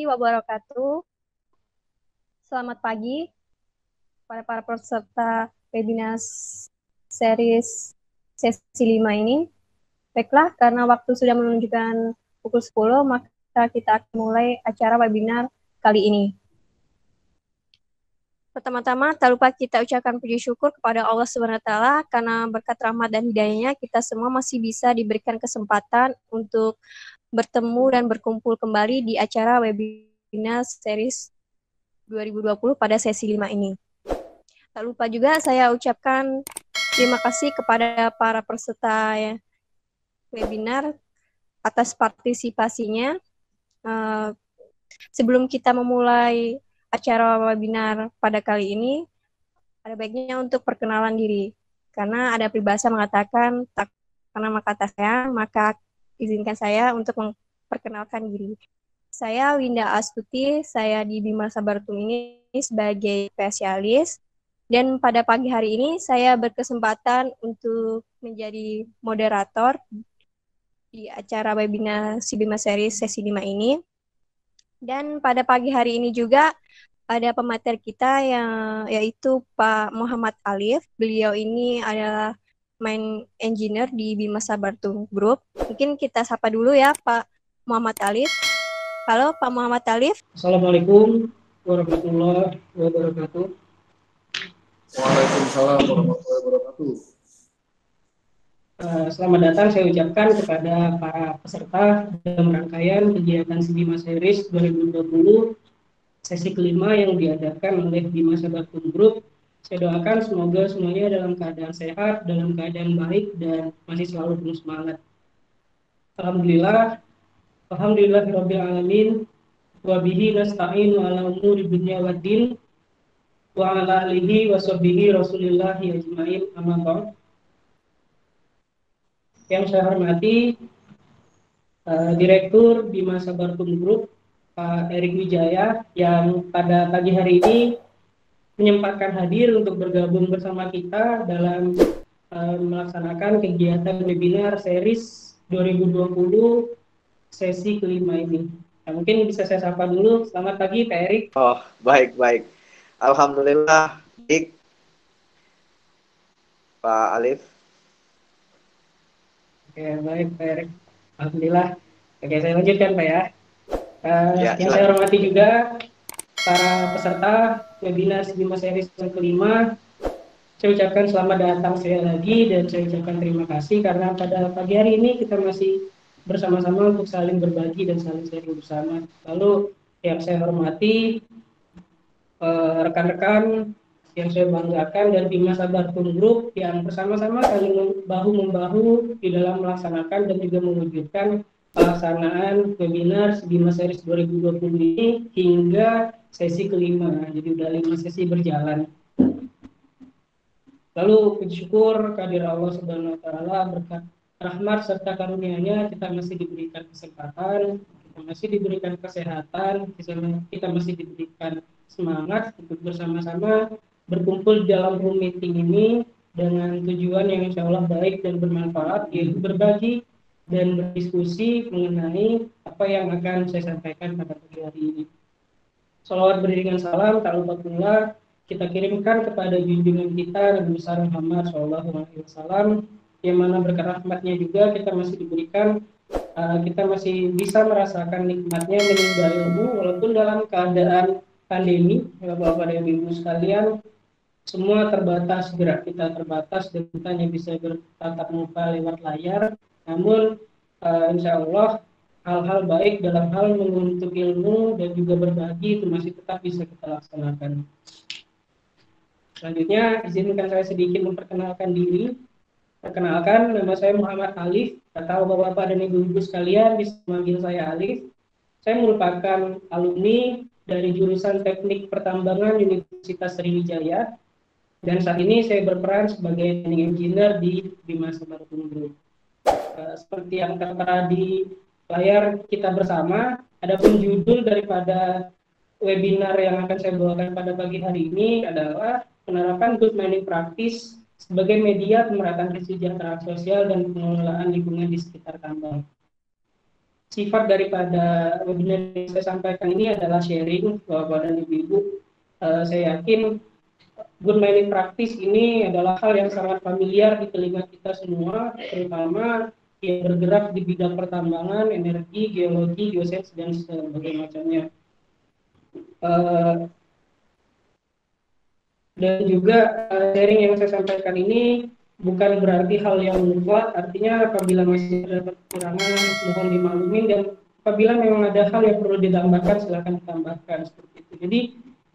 wabarakatuh. Selamat pagi pada para peserta webinar series sesi 5 ini. Baiklah, karena waktu sudah menunjukkan pukul 10, maka kita akan mulai acara webinar kali ini. Pertama-tama, tak lupa kita ucapkan puji syukur kepada Allah SWT karena berkat rahmat dan hidayahnya kita semua masih bisa diberikan kesempatan untuk bertemu dan berkumpul kembali di acara webinar series 2020 pada sesi 5 ini. Tak lupa juga saya ucapkan terima kasih kepada para peserta webinar atas partisipasinya. Sebelum kita memulai acara webinar pada kali ini, ada baiknya untuk perkenalan diri. Karena ada peribahasa mengatakan, tak kenal maka tak sayang, maka izinkan saya untuk memperkenalkan diri. Saya Winda Astuti, saya di Bima Sabartum ini sebagai spesialis. Dan pada pagi hari ini saya berkesempatan untuk menjadi moderator di acara webinar Si Bima Series sesi 5 ini. Dan pada pagi hari ini juga ada pemateri kita yaitu Pak Muhammad Alif. Beliau ini adalah main engineer di Bima Sabartum Group. Mungkin kita sapa dulu ya Pak Muhammad Alif. Halo Pak Muhammad Alif. Assalamualaikum warahmatullahi wabarakatuh. Waalaikumsalam warahmatullahi wabarakatuh. Selamat datang saya ucapkan kepada para peserta dalam rangkaian kegiatan Si Bima Series 2020 sesi kelima yang diadakan oleh Bima Sabartum Group. Saya doakan semoga semuanya dalam keadaan sehat, dalam keadaan baik, dan masih selalu penuh semangat. Alhamdulillahirabbil alamin. Wa bihi nasta'in ala umuri dunya waddin. Wa ala alihi wa sahbihi rasulillahi ajma'in amma ba'd. Yang saya hormati Direktur Bima Sabartum Group Pak Erik Wijaya yang pada pagi hari ini menyempatkan hadir untuk bergabung bersama kita dalam melaksanakan kegiatan webinar series 2020 sesi kelima ini. Nah, mungkin bisa saya sapa dulu. Selamat pagi Pak Erik. Oh, baik. Alhamdulillah, baik. Pak Alif. Oke, baik Pak Erik. Alhamdulillah. Oke, saya lanjutkan Pak ya. Yang saya hormati juga para peserta webinar Si Bima Series yang kelima. Saya ucapkan selamat datang sekali lagi dan saya ucapkan terima kasih karena pada pagi hari ini kita masih bersama-sama untuk saling berbagi dan saling sharing bersama. Lalu yang saya hormati rekan-rekan yang saya banggakan dan Bima Sabartum Group yang bersama-sama saling bahu-membahu di dalam melaksanakan dan juga mewujudkan pelaksanaan webinar Si Bima Series 2020 ini hingga sesi kelima. Jadi udah 5 sesi berjalan. Lalu puji syukur kehadirat Allah Subhanahu wa taala, berkat rahmat serta karunia-Nya kita masih diberikan kesempatan, kita masih diberikan kesehatan, kita masih diberikan semangat untuk bersama-sama berkumpul di dalam room meeting ini dengan tujuan yang insya Allah baik dan bermanfaat, yaitu berbagi dan berdiskusi mengenai apa yang akan saya sampaikan pada pagi hari ini. Shalawat beriringan salam tak lupa pula kita kirimkan kepada junjungan kita Nabi besar Muhammad SAW, yang mana berkat rahmatnya juga kita masih diberikan, kita masih bisa merasakan nikmatnya menimba ilmu walaupun dalam keadaan pandemi. Bapak-bapak dan ibu sekalian, semua terbatas, gerak kita terbatas dan kita hanya bisa bertatap muka lewat layar. Namun insya Allah hal-hal baik dalam hal menuntut ilmu dan juga berbagi itu masih tetap bisa kita laksanakan. Selanjutnya izinkan saya sedikit memperkenalkan diri. Perkenalkan, nama saya Muhammad Alif, atau bapak-bapak dan ibu-ibu sekalian bisa memanggil saya Alif. Saya merupakan alumni dari jurusan Teknik Pertambangan Universitas Sriwijaya dan saat ini saya berperan sebagai training engineer di Bima Sabartum Group. Seperti yang tertera di layar kita bersama, adapun judul daripada webinar yang akan saya bawakan pada pagi hari ini adalah penerapan good mining practice sebagai media pemerataan kesejahteraan sosial dan pengelolaan lingkungan di sekitar tambang. sifat daripada webinar yang saya sampaikan ini adalah sharing kepada ibu-ibu. Saya yakin good mining practice ini adalah hal yang sangat familiar di telinga kita semua, terutama yang bergerak di bidang pertambangan, energi, geologi, geosains, dan sebagainya macamnya. Dan juga sharing yang saya sampaikan ini bukan berarti hal yang mutlak, artinya apabila masih ada kekurangan mohon dimaklumi, dan apabila memang ada hal yang perlu ditambahkan silakan ditambahkan seperti itu. Jadi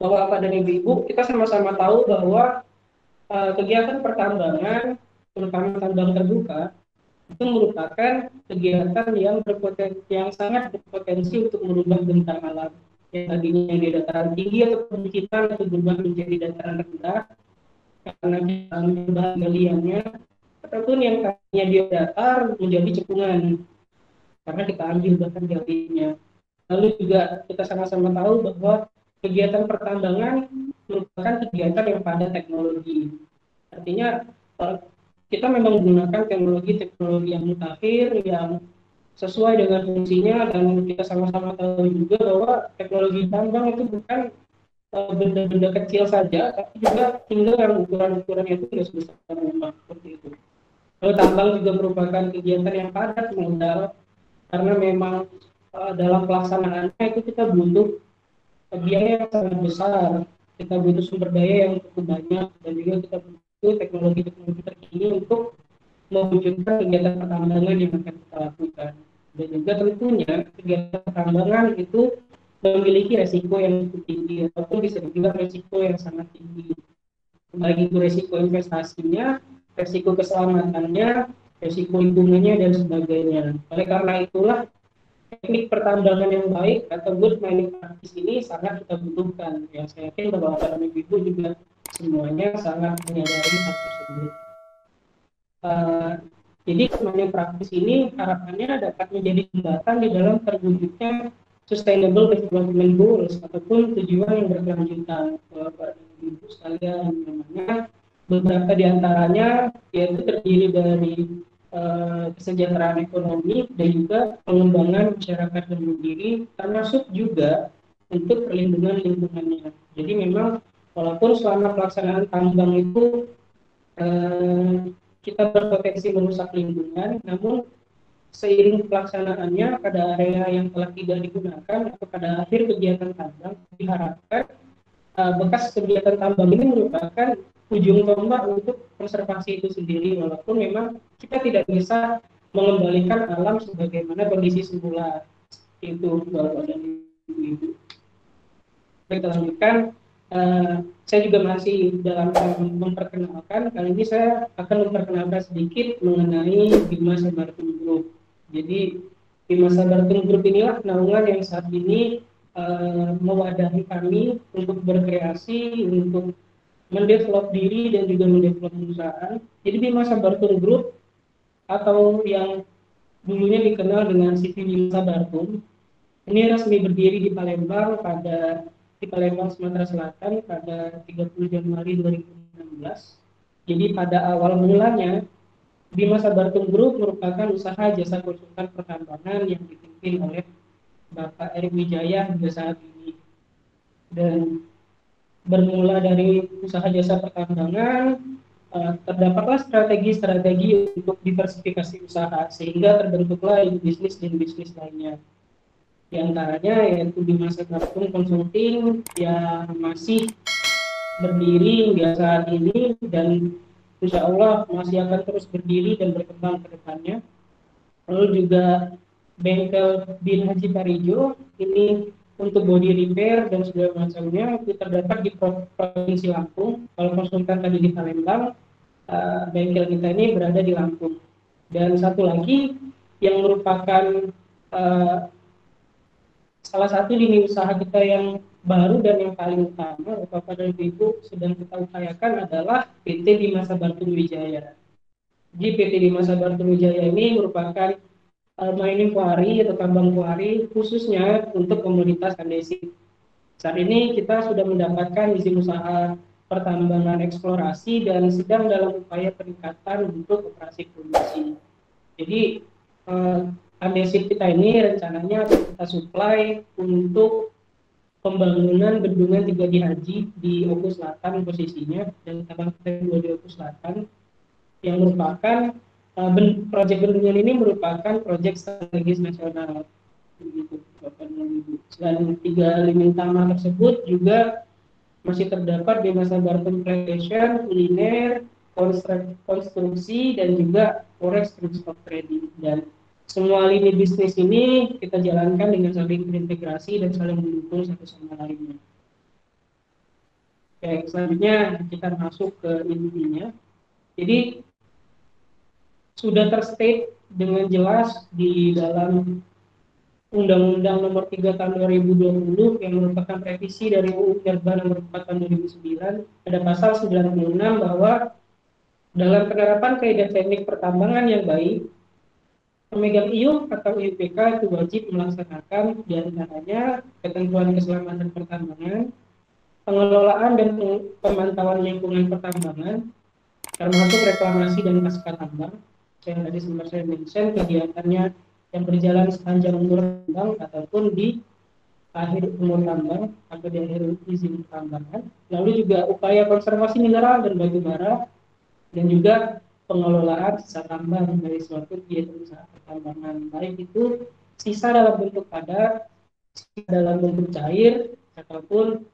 Bapak dan Ibu, kita sama-sama tahu bahwa kegiatan pertambangan, terutama tambang terbuka, itu merupakan kegiatan yang sangat berpotensi untuk merubah bentang alam yang tadinya di dataran tinggi atau perbukitan atau berubah menjadi dataran rendah karena bahan galiannya, ataupun yang tadinya di datar menjadi cekungan karena kita ambil bahan galiannya. Lalu juga kita sama-sama tahu bahwa kegiatan pertambangan merupakan kegiatan yang pada teknologi. Artinya kita memang menggunakan teknologi yang mutakhir, yang sesuai dengan fungsinya, dan kita sama-sama tahu juga bahwa teknologi tambang itu bukan benda-benda kecil saja, tapi juga hingga yang ukuran-ukurannya itu sudah sebesar rumah seperti itu. Lalu tambang juga merupakan kegiatan yang padat modal karena memang dalam pelaksanaannya itu kita butuh biaya yang sangat besar, kita butuh sumber daya yang cukup banyak, dan juga kita butuh teknologi-teknologi terkini untuk mewujudkan kegiatan pertambangan yang akan kita lakukan. Dan juga tentunya kegiatan pertambangan itu memiliki resiko yang cukup tinggi, ataupun bisa dibilang resiko yang sangat tinggi. Baik itu resiko investasinya, resiko keselamatannya, resiko lingkungannya, dan sebagainya. Oleh karena itulah teknik pertambangan yang baik atau good mining practice ini sangat kita butuhkan. Ya, saya yakin bahwa para ibu juga semuanya sangat menyadari hal tersebut. Jadi mining practice ini harapannya dapat menjadi jembatan di dalam terwujudnya Sustainable Development Goals ataupun tujuan yang berkelanjutan. Para ibu sekalian, namanya beberapa di antaranya yaitu terdiri dari kesejahteraan ekonomi dan juga pengembangan masyarakat sendiri, termasuk juga untuk perlindungan lingkungannya. Jadi memang walaupun selama pelaksanaan tambang itu kita berpotensi merusak lingkungan, namun seiring pelaksanaannya pada area yang telah tidak digunakan atau pada akhir kegiatan tambang, diharapkan bekas kegiatan tambang ini merupakan ujung tombak untuk konservasi itu sendiri, walaupun memang kita tidak bisa mengembalikan alam sebagaimana kondisi semula. Itu Bapak dan Ibu. Kita lanjutkan. Saya juga masih dalam memperkenalkan. Kali ini saya akan memperkenalkan sedikit mengenai Bima Sabartum Group. Jadi Bima Sabartum Group inilah naungan yang saat ini mewadahi kami untuk berkreasi, untuk mendevelop diri dan juga mendevelop perusahaan. Jadi Bima Sabartum Group atau yang dulunya dikenal dengan CV Bima Sabartum ini resmi berdiri di Palembang Sumatera Selatan pada 30 Januari 2016. Jadi pada awal mulanya Bima Sabartum Group merupakan usaha jasa konsultan pertambangan yang dipimpin oleh Bapak Erik Wijaya hingga saat ini. Dan bermula dari usaha jasa pertambangan, terdapatlah strategi-strategi untuk diversifikasi usaha sehingga terbentuklah bisnis dan bisnis lainnya. Di antaranya yaitu Bima Sabartum Consulting yang masih berdiri hingga saat ini dan insya Allah masih akan terus berdiri dan berkembang ke depannya. Lalu juga Bengkel Bin Haji Parijo ini untuk body repair dan segala macamnya itu terdapat di Provinsi Lampung. Kalau konsultan tadi di Palembang, bengkel kita ini berada di Lampung. Dan satu lagi yang merupakan salah satu lini usaha kita yang baru dan yang paling utama Bapak dan Ibu sedang kita upayakan adalah PT Bima Sabartum Wijaya. Jadi PT Bima Sabartum Wijaya ini merupakan mining quarry atau tambang quarry khususnya untuk komoditas andesit. Saat ini kita sudah mendapatkan izin usaha pertambangan eksplorasi dan sedang dalam upaya peningkatan untuk operasi produksi. Jadi andesit kita ini rencananya akan kita supply untuk pembangunan bendungan 3G Haji di Oku Selatan posisinya, dan Tabang Kedua di Oku Selatan, yang merupakan proyek bendungan ini merupakan proyek strategis nasional. Begitu, Bapak dan Ibu. Dan 3 elemen utama tersebut juga masih terdapat di masa Barton Plantation, kuliner, konstruksi, dan juga forex stock trading. Dan semua lini bisnis ini kita jalankan dengan saling berintegrasi dan saling mendukung satu sama lainnya. Oke, selanjutnya kita masuk ke intinya. Jadi sudah terstate dengan jelas di dalam Undang-Undang Nomor 3 Tahun 2020 yang merupakan revisi dari UU Minerba Nomor 4 Tahun 2009, ada pasal 96 bahwa dalam penerapan kaidah teknik pertambangan yang baik, pemegang IUP atau IUPK itu wajib melaksanakan di antaranya ketentuan keselamatan pertambangan, pengelolaan dan pemantauan lingkungan pertambangan, termasuk reklamasi dan pasca tambang. Yang tadi sempat saya mention, kegiatannya yang berjalan sepanjang umur tambang ataupun di akhir umur tambang atau di akhir izin pertambangan. Lalu juga upaya konservasi mineral dan batu bara, dan juga pengelolaan sisa tambang dari suatu kegiatan usaha pertambangan, baik itu sisa dalam bentuk padat, sisa dalam bentuk cair, ataupun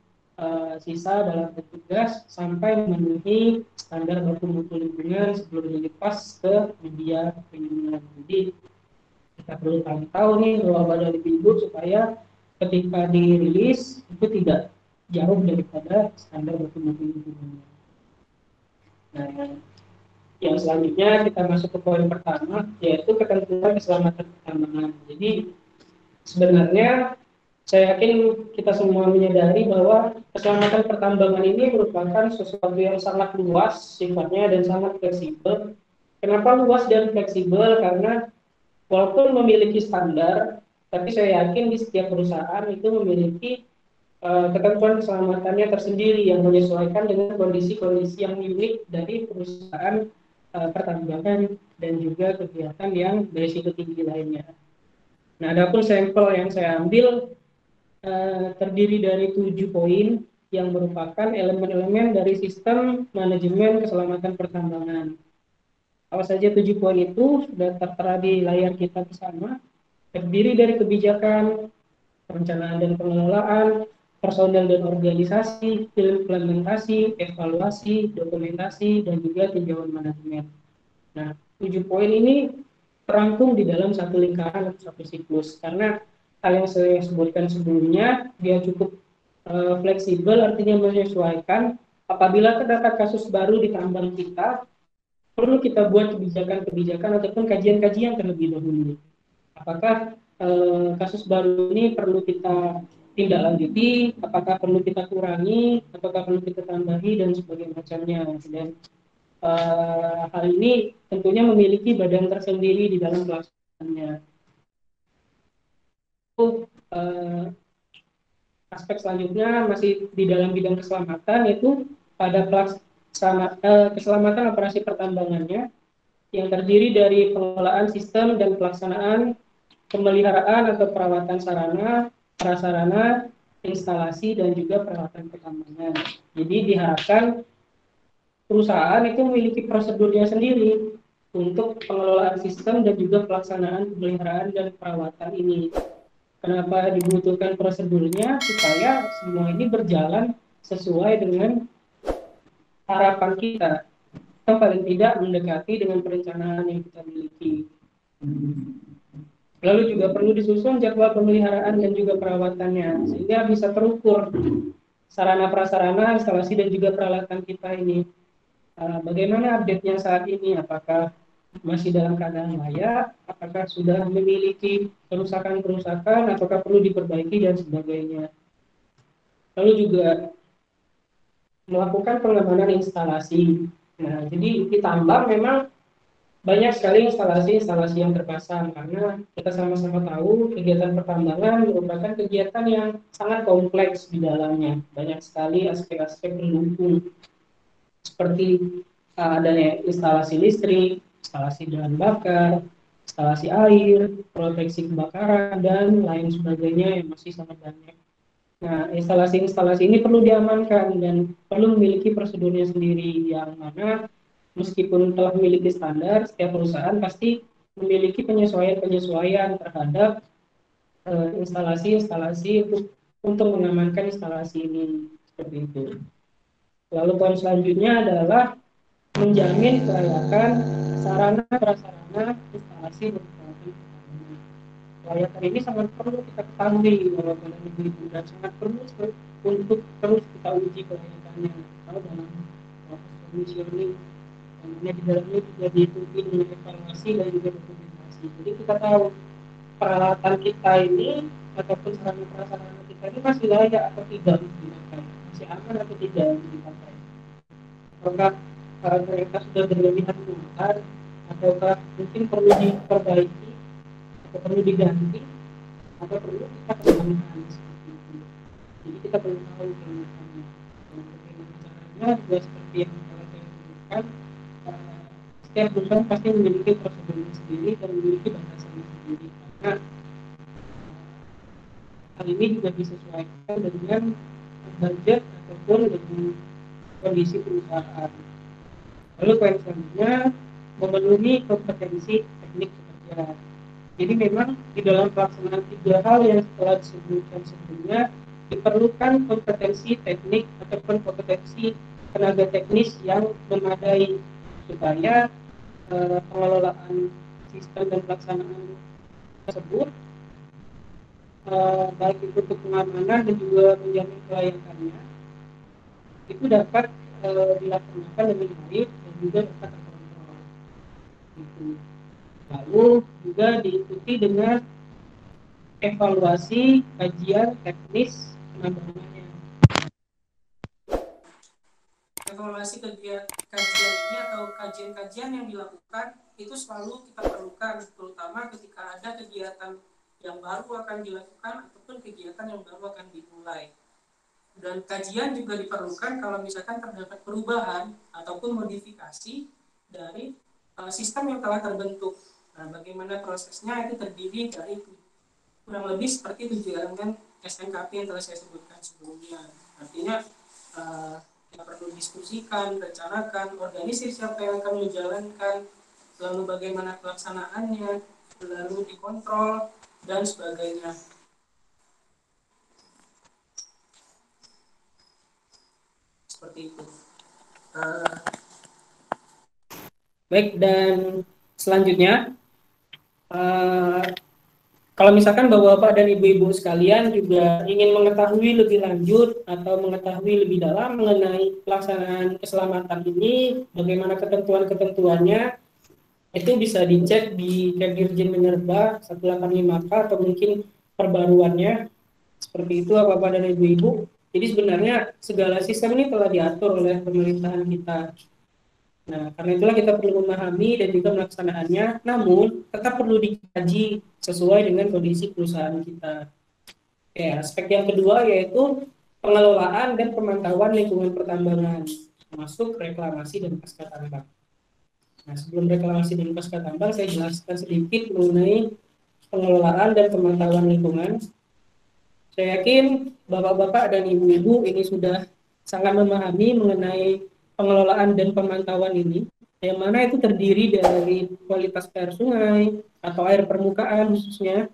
sisa dalam bentuk gas sampai memenuhi standar baku mutu lingkungan sebelum dilepas ke media lingkungan. Jadi kita perlu tahu nih bahwa badan hidup supaya ketika dirilis itu tidak jauh daripada standar baku mutu lingkungan. Nah, yang selanjutnya kita masuk ke poin pertama, yaitu ketentuan keselamatan pertambangan. Jadi sebenarnya saya yakin kita semua menyadari bahwa keselamatan pertambangan ini merupakan sesuatu yang sangat luas sifatnya dan sangat fleksibel. Kenapa luas dan fleksibel? Karena walaupun memiliki standar, tapi saya yakin di setiap perusahaan itu memiliki ketentuan keselamatannya tersendiri yang menyesuaikan dengan kondisi-kondisi yang unik dari perusahaan pertambangan dan juga kegiatan yang berisiko tinggi lainnya. Nah, adapun sampel yang saya ambil terdiri dari 7 poin yang merupakan elemen-elemen dari sistem manajemen keselamatan pertambangan. Apa saja 7 poin itu sudah tertera di layar kita bersama. Terdiri dari kebijakan, perencanaan dan pengelolaan, personel dan organisasi, implementasi, evaluasi, dokumentasi, dan juga tinjauan manajemen. Nah, 7 poin ini terangkum di dalam satu lingkaran atau satu siklus, karena hal yang saya sebutkan sebelumnya dia cukup fleksibel, artinya menyesuaikan. Apabila terdapat kasus baru di tambang kita, perlu kita buat kebijakan-kebijakan ataupun kajian-kajian terlebih dahulu. Apakah kasus baru ini perlu kita tindak lanjuti, apakah perlu kita kurangi, apakah perlu kita tambahi, dan sebagainya macamnya. Dan hal ini tentunya memiliki badan tersendiri di dalam pelaksanaannya. Aspek selanjutnya masih di dalam bidang keselamatan, yaitu pada keselamatan operasi pertambangannya yang terdiri dari pengelolaan sistem dan pelaksanaan pemeliharaan atau perawatan sarana, prasarana, instalasi, dan juga peralatan pertambangan. Jadi diharapkan perusahaan itu memiliki prosedurnya sendiri untuk pengelolaan sistem dan juga pelaksanaan pemeliharaan dan perawatan ini. Kenapa dibutuhkan prosedurnya? Supaya semua ini berjalan sesuai dengan harapan kita, atau paling tidak mendekati dengan perencanaan yang kita miliki. Lalu juga perlu disusun jadwal pemeliharaan dan juga perawatannya, sehingga bisa terukur sarana prasarana, instalasi, dan juga peralatan kita ini. Bagaimana update-nya saat ini? Apakah masih dalam keadaan layak? Apakah sudah memiliki kerusakan-kerusakan? Apakah perlu diperbaiki dan sebagainya? Lalu juga melakukan pengamanan instalasi. Nah, jadi di tambang memang banyak sekali instalasi-instalasi yang terpasang, karena kita sama-sama tahu kegiatan pertambangan merupakan kegiatan yang sangat kompleks di dalamnya. Banyak sekali aspek-aspek pendukung seperti adanya instalasi listrik, instalasi bahan bakar, instalasi air, proteksi kebakaran, dan lain sebagainya yang masih sangat banyak. Nah, instalasi-instalasi ini perlu diamankan dan perlu memiliki prosedurnya sendiri, yang mana meskipun telah memiliki standar, setiap perusahaan pasti memiliki penyesuaian-penyesuaian terhadap instalasi-instalasi untuk mengamankan instalasi ini, seperti itu. Lalu poin selanjutnya adalah menjamin kelayakan sarana prasarana instalasi berkelanjutan. Kelayakan ini sangat perlu kita ketahui bahwa itu dan sangat perlu untuk terus kita uji kelayakannya kalau dalam proses commissioning, yang di dalamnya juga diikuti dengan evaluasi dan juga dokumentasi. Jadi kita tahu peralatan kita ini ataupun sarana prasarana kita ini masih layak atau tidak digunakan, masih aman atau tidak dipakai. Apakah mereka sudah berlebihan penggunaan, ataukah mungkin perlu diperbaiki atau perlu diganti atau perlu kita kembangkan, seperti itu. Jadi kita perlu tahu bagaimana caranya, juga seperti yang telah saya sebutkan, setiap perusahaan pasti memiliki prosedurnya sendiri dan memiliki batasannya sendiri, karena hal ini juga disesuaikan dengan budget ataupun dengan kondisi perusahaan. Lalu poin selanjutnya, memenuhi kompetensi teknik pekerja. Jadi memang di dalam pelaksanaan 3 hal yang telah disebutkan sebelumnya diperlukan kompetensi teknik ataupun kompetensi tenaga teknis yang memadai supaya pengelolaan sistem dan pelaksanaan tersebut baik itu untuk pengamanan dan juga menjamin kelayakannya itu dapat dilaksanakan dengan baik dan juga dapat terkontrol. Gitu. Lalu juga diikuti dengan evaluasi kajian teknis penambangannya. Evaluasi kajian ini atau kajian-kajian yang dilakukan itu selalu kita perlukan, terutama ketika ada kegiatan yang baru akan dilakukan ataupun kegiatan yang baru akan dimulai. Dan kajian juga diperlukan kalau misalkan terdapat perubahan ataupun modifikasi dari sistem yang telah terbentuk. Nah, bagaimana prosesnya itu terdiri dari kurang lebih seperti 7 elemen SNKP yang telah saya sebutkan sebelumnya. Artinya kita perlu diskusikan, rencanakan, organisir siapa yang akan menjalankan, lalu bagaimana pelaksanaannya, lalu dikontrol, dan sebagainya. Seperti itu. Baik, dan selanjutnya kalau misalkan Bapak-Bapak dan Ibu-Ibu sekalian juga ingin mengetahui lebih lanjut atau mengetahui lebih dalam mengenai pelaksanaan keselamatan ini, bagaimana ketentuan-ketentuannya, itu bisa dicek di Dirjen Minerba 185K atau mungkin perbaruannya. Seperti itu Bapak dan Ibu-Ibu. Jadi sebenarnya segala sistem ini telah diatur oleh pemerintahan kita. Nah, karena itulah kita perlu memahami dan juga melaksanakannya, namun tetap perlu dikaji sesuai dengan kondisi perusahaan kita. Oke, aspek yang kedua yaitu pengelolaan dan pemantauan lingkungan pertambangan, termasuk reklamasi dan pasca tambang. Nah, sebelum reklamasi dan pasca tambang, saya jelaskan sedikit mengenai pengelolaan dan pemantauan lingkungan. Saya yakin Bapak-Bapak dan Ibu-Ibu ini sudah sangat memahami mengenai pengelolaan dan pemantauan ini, yang mana itu terdiri dari kualitas air sungai atau air permukaan khususnya,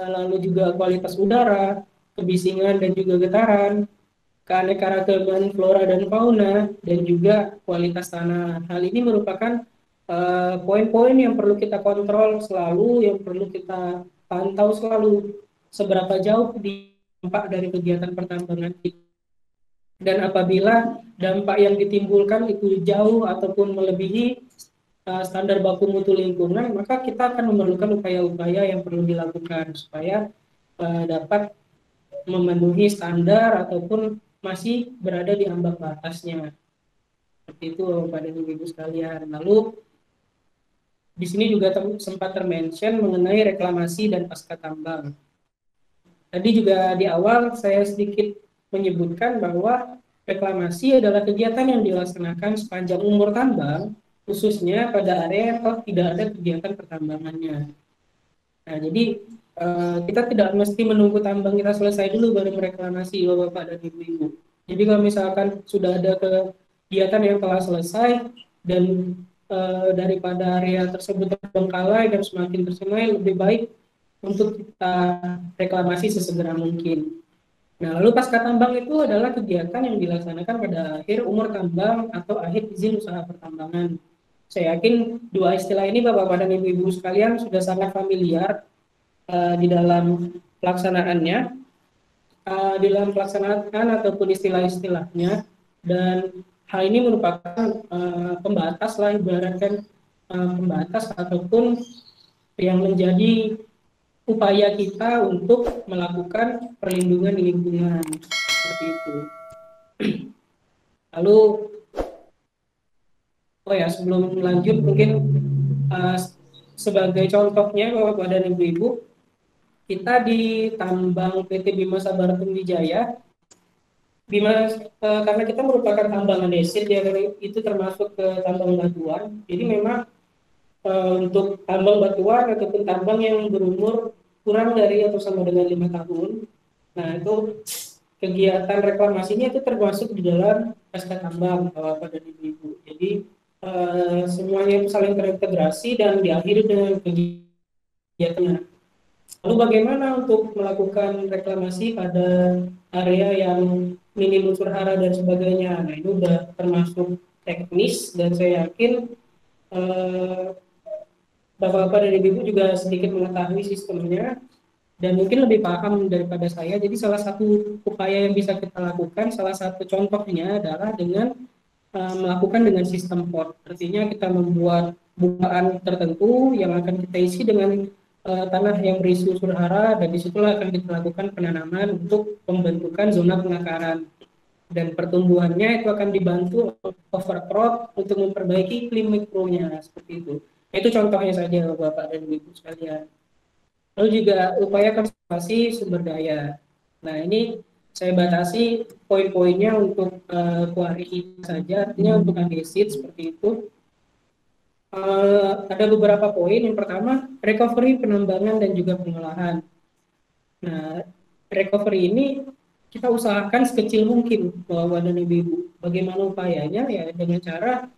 lalu juga kualitas udara, kebisingan dan juga getaran, keanekaragaman flora dan fauna, dan juga kualitas tanah. Hal ini merupakan poin-poin yang perlu kita kontrol selalu, yang perlu kita pantau selalu, seberapa jauh dampak dari kegiatan pertambangan itu. Dan apabila dampak yang ditimbulkan itu jauh ataupun melebihi standar baku mutu lingkungan, maka kita akan memerlukan upaya-upaya yang perlu dilakukan supaya dapat memenuhi standar ataupun masih berada di ambang batasnya. Seperti itu Bapak dan Ibu sekalian. Lalu di sini juga sempat termention mengenai reklamasi dan pasca tambang. Tadi juga di awal saya sedikit menyebutkan bahwa reklamasi adalah kegiatan yang dilaksanakan sepanjang umur tambang khususnya pada area yang tidak ada kegiatan pertambangannya. Nah, jadi kita tidak mesti menunggu tambang kita selesai dulu baru mereklamasi, Bapak dan Ibu-Ibu. Jadi kalau misalkan sudah ada kegiatan yang telah selesai dan daripada area tersebut terbengkalai dan semakin tercemai, lebih baik untuk kita reklamasi sesegera mungkin. Nah, lalu pasca tambang itu adalah kegiatan yang dilaksanakan pada akhir umur tambang atau akhir izin usaha pertambangan. Saya yakin dua istilah ini Bapak dan Ibu-Ibu sekalian sudah sangat familiar di dalam pelaksanaannya, di dalam pelaksanaan ataupun istilah-istilahnya, dan hal ini merupakan pembatas lah, ibaratkan pembatas ataupun yang menjadi upaya kita untuk melakukan perlindungan lingkungan seperti itu. Lalu, sebelum lanjut mungkin sebagai contohnya Bapak dan Ibu-Ibu, kita di tambang PT Bima Sabaratum Wijaya, karena kita merupakan tambang andesit, ya, itu termasuk ke tambang batuan. Jadi memang untuk tambang batuan ataupun tambang yang berumur kurang dari atau sama dengan 5 tahun, nah itu kegiatan reklamasinya itu termasuk di dalam SK tambang Bapak dan Ibu-Ibu. Jadi semuanya itu saling terintegrasi dan diakhiri dengan kegiatannya. Lalu bagaimana untuk melakukan reklamasi pada area yang minim unsur hara dan sebagainya? Nah, ini udah termasuk teknis dan saya yakin Bapak-bapak dan Ibu juga sedikit mengetahui sistemnya dan mungkin lebih paham daripada saya. Jadi salah satu upaya yang bisa kita lakukan, salah satu contohnya adalah dengan melakukan dengan sistem pot. Artinya kita membuat bukaan tertentu yang akan kita isi dengan tanah yang berisi unsur hara, dan disitulah akan kita lakukan penanaman untuk pembentukan zona pengakaran, dan pertumbuhannya itu akan dibantu overcrop untuk memperbaiki iklim mikronya seperti itu. Itu contohnya saja Bapak dan Ibu sekalian. Lalu juga upaya konservasi sumber daya. Nah, ini saya batasi poin-poinnya untuk kuari kita saja, artinya untuk andesit seperti itu. Ada beberapa poin. Yang pertama, recovery penambangan dan juga pengolahan. Nah, recovery ini kita usahakan sekecil mungkin, Bapak dan Ibu. Bagaimana upayanya? Ya dengan cara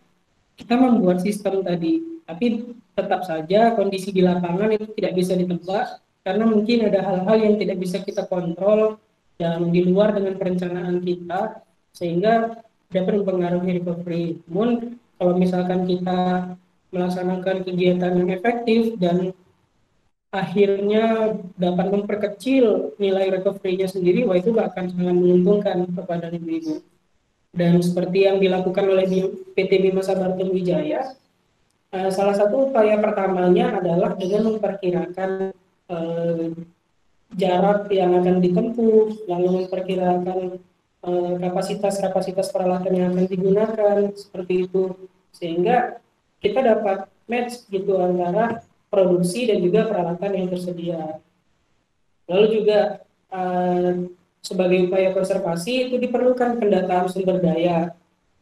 kita membuat sistem tadi, tapi tetap saja kondisi di lapangan itu tidak bisa ditebak karena mungkin ada hal-hal yang tidak bisa kita kontrol yang di luar dengan perencanaan kita, sehingga dapat mempengaruhi recovery. Namun kalau misalkan kita melaksanakan kegiatan yang efektif dan akhirnya dapat memperkecil nilai recovery-nya sendiri, wah itu akan sangat menguntungkan kepada ibu-ibu. Dan seperti yang dilakukan oleh PT Bima Sabaratum Wijaya, salah satu upaya pertamanya adalah dengan memperkirakan jarak yang akan ditempuh, lalu memperkirakan kapasitas peralatan yang akan digunakan seperti itu, sehingga kita dapat match gitu antara produksi dan juga peralatan yang tersedia. Lalu juga sebagai upaya konservasi itu diperlukan pendataan sumber daya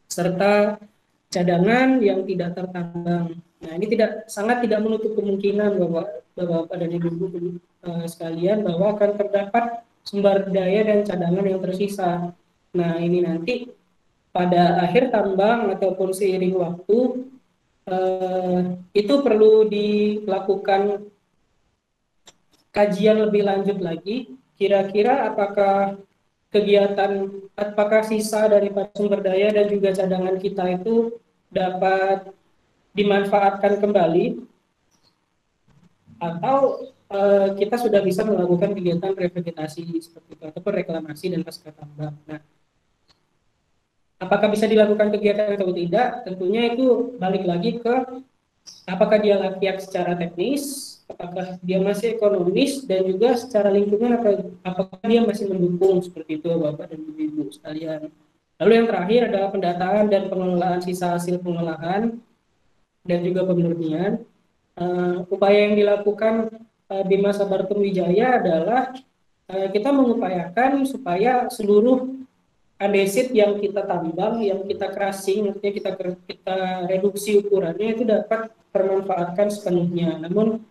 serta cadangan yang tidak tertambang. Nah, ini sangat tidak menutup kemungkinan Bapak dan Ibu sekalian bahwa akan terdapat sumber daya dan cadangan yang tersisa. Nah, ini nanti pada akhir tambang ataupun seiring waktu itu perlu dilakukan kajian lebih lanjut lagi. Kira-kira apakah sisa dari sumber daya dan juga cadangan kita itu dapat dimanfaatkan kembali, atau kita sudah bisa melakukan kegiatan revegetasi seperti itu ataupun reklamasi dan pasca tambang. Nah, apakah bisa dilakukan kegiatan atau tidak? Tentunya itu balik lagi ke apakah dia layak secara teknis, apakah dia masih ekonomis, dan juga secara lingkungan apakah dia masih mendukung seperti itu Bapak dan Ibu sekalian. Lalu yang terakhir adalah pendataan dan pengelolaan sisa hasil pengolahan dan juga pemurnian. Upaya yang dilakukan Bima Sabaratum Wijaya adalah kita mengupayakan supaya seluruh andesit yang kita tambang, yang kita crushing, artinya kita reduksi ukurannya itu dapat termanfaatkan sepenuhnya. Namun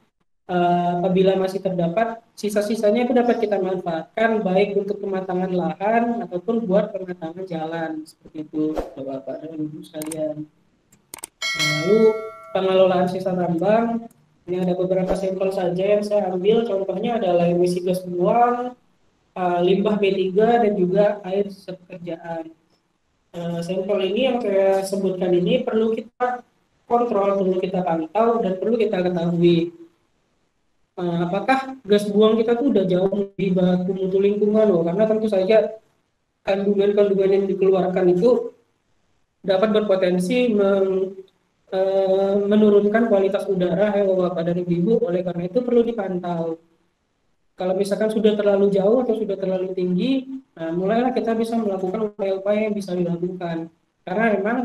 apabila masih terdapat sisa-sisanya itu dapat kita manfaatkan baik untuk pematangan lahan ataupun buat pematangan jalan seperti itu, Bapak dan Ibu sekalian. Lalu pengelolaan sisa tambang, ini ada beberapa sampel saja yang saya ambil. Contohnya adalah emisi gas buang, limbah B3 dan juga air sisa pekerjaan. Sampel ini yang saya sebutkan ini perlu kita kontrol, perlu kita pantau dan perlu kita ketahui. Apakah gas buang kita tuh udah jauh di baku mutu lingkungan loh, karena tentu saja kandungan-kandungan yang dikeluarkan itu dapat berpotensi menurunkan kualitas udara ya Bapak dan Ibu. Oleh karena itu perlu dipantau. Kalau misalkan sudah terlalu jauh atau sudah terlalu tinggi, mulailah kita bisa melakukan upaya-upaya yang bisa dilakukan. Karena memang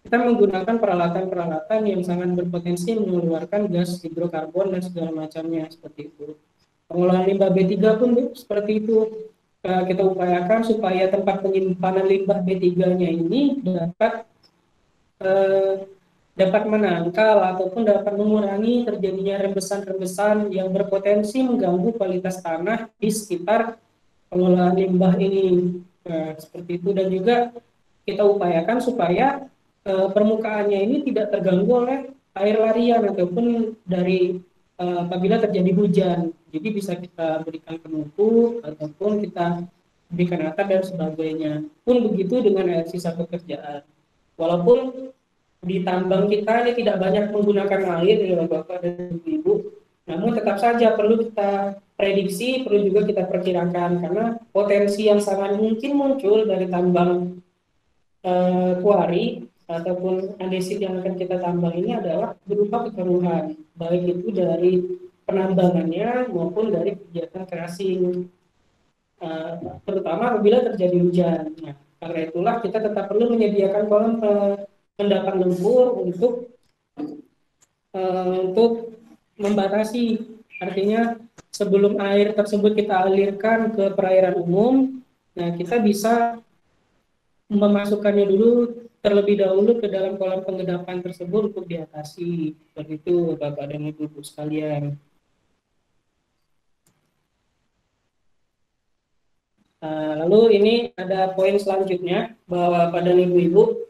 kita menggunakan peralatan-peralatan yang sangat berpotensi mengeluarkan gas hidrokarbon dan segala macamnya seperti itu. Pengolahan limbah B3 pun seperti itu. Kita upayakan supaya tempat penyimpanan limbah B3-nya ini dapat menangkal ataupun dapat mengurangi terjadinya rembesan-rembesan yang berpotensi mengganggu kualitas tanah di sekitar pengolahan limbah ini. Seperti itu, dan juga kita upayakan supaya permukaannya ini tidak terganggu oleh air larian ataupun dari apabila terjadi hujan. Jadi bisa kita berikan penutup ataupun kita berikan atap dan sebagainya. Pun begitu dengan air sisa pekerjaan. Walaupun di tambang kita ini tidak banyak menggunakan air ya Bapak dan Ibu, namun tetap saja perlu kita prediksi, perlu juga kita perkirakan karena potensi yang sangat mungkin muncul dari tambang kuari ataupun andesit yang akan kita tambang ini adalah berupa kekeruhan, baik itu dari penambangannya maupun dari kegiatan crushing, terutama apabila terjadi hujan. Nah, karena itulah kita tetap perlu menyediakan kolam endapan lumpur untuk membatasi, artinya sebelum air tersebut kita alirkan ke perairan umum, nah kita bisa memasukkannya dulu terlebih dahulu ke dalam kolam pengendapan tersebut untuk diatasi. Begitu Bapak dan Ibu sekalian. Lalu ini ada poin selanjutnya bahwa Bapak dan Ibu,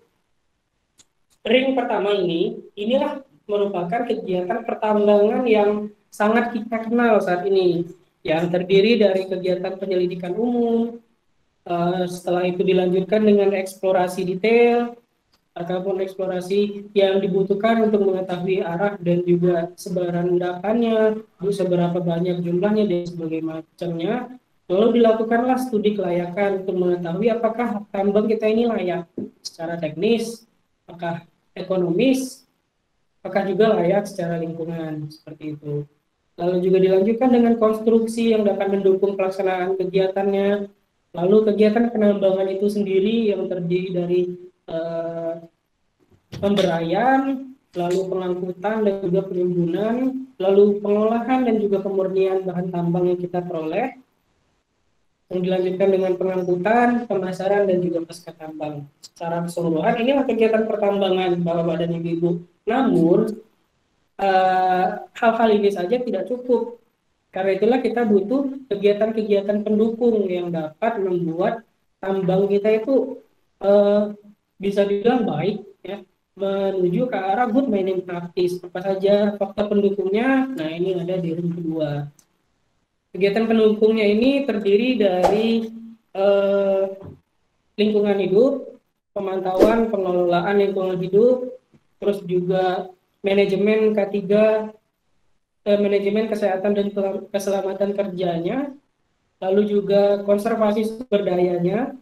ring pertama inilah merupakan kegiatan pertambangan yang sangat kita kenal saat ini, yang terdiri dari kegiatan penyelidikan umum, setelah itu dilanjutkan dengan eksplorasi detail ataupun eksplorasi yang dibutuhkan untuk mengetahui arah dan juga sebaran endapannya, seberapa banyak jumlahnya dan sebagainya macamnya. Lalu dilakukanlah studi kelayakan untuk mengetahui apakah tambang kita ini layak secara teknis, apakah ekonomis, apakah juga layak secara lingkungan, seperti itu. Lalu juga dilanjutkan dengan konstruksi yang dapat mendukung pelaksanaan kegiatannya. Lalu kegiatan penambangan itu sendiri yang terdiri dari pemberaian, lalu pengangkutan dan juga penimbunan, lalu pengolahan dan juga pemurnian bahan tambang yang kita peroleh, yang dilanjutkan dengan pengangkutan, pemasaran dan juga pasca tambang. Secara keseluruhan inilah kegiatan pertambangan Bapak dan Ibu. Namun hal-hal ini saja tidak cukup. Karena itulah kita butuh kegiatan-kegiatan pendukung yang dapat membuat tambang kita itu bisa dibilang baik, ya, menuju ke arah good mining practice. Apa saja faktor pendukungnya? Nah, ini ada di ring kedua. Kegiatan pendukungnya ini terdiri dari lingkungan hidup, pemantauan pengelolaan lingkungan hidup, terus juga manajemen K3, manajemen kesehatan dan keselamatan kerjanya, lalu juga konservasi sumber dayanya,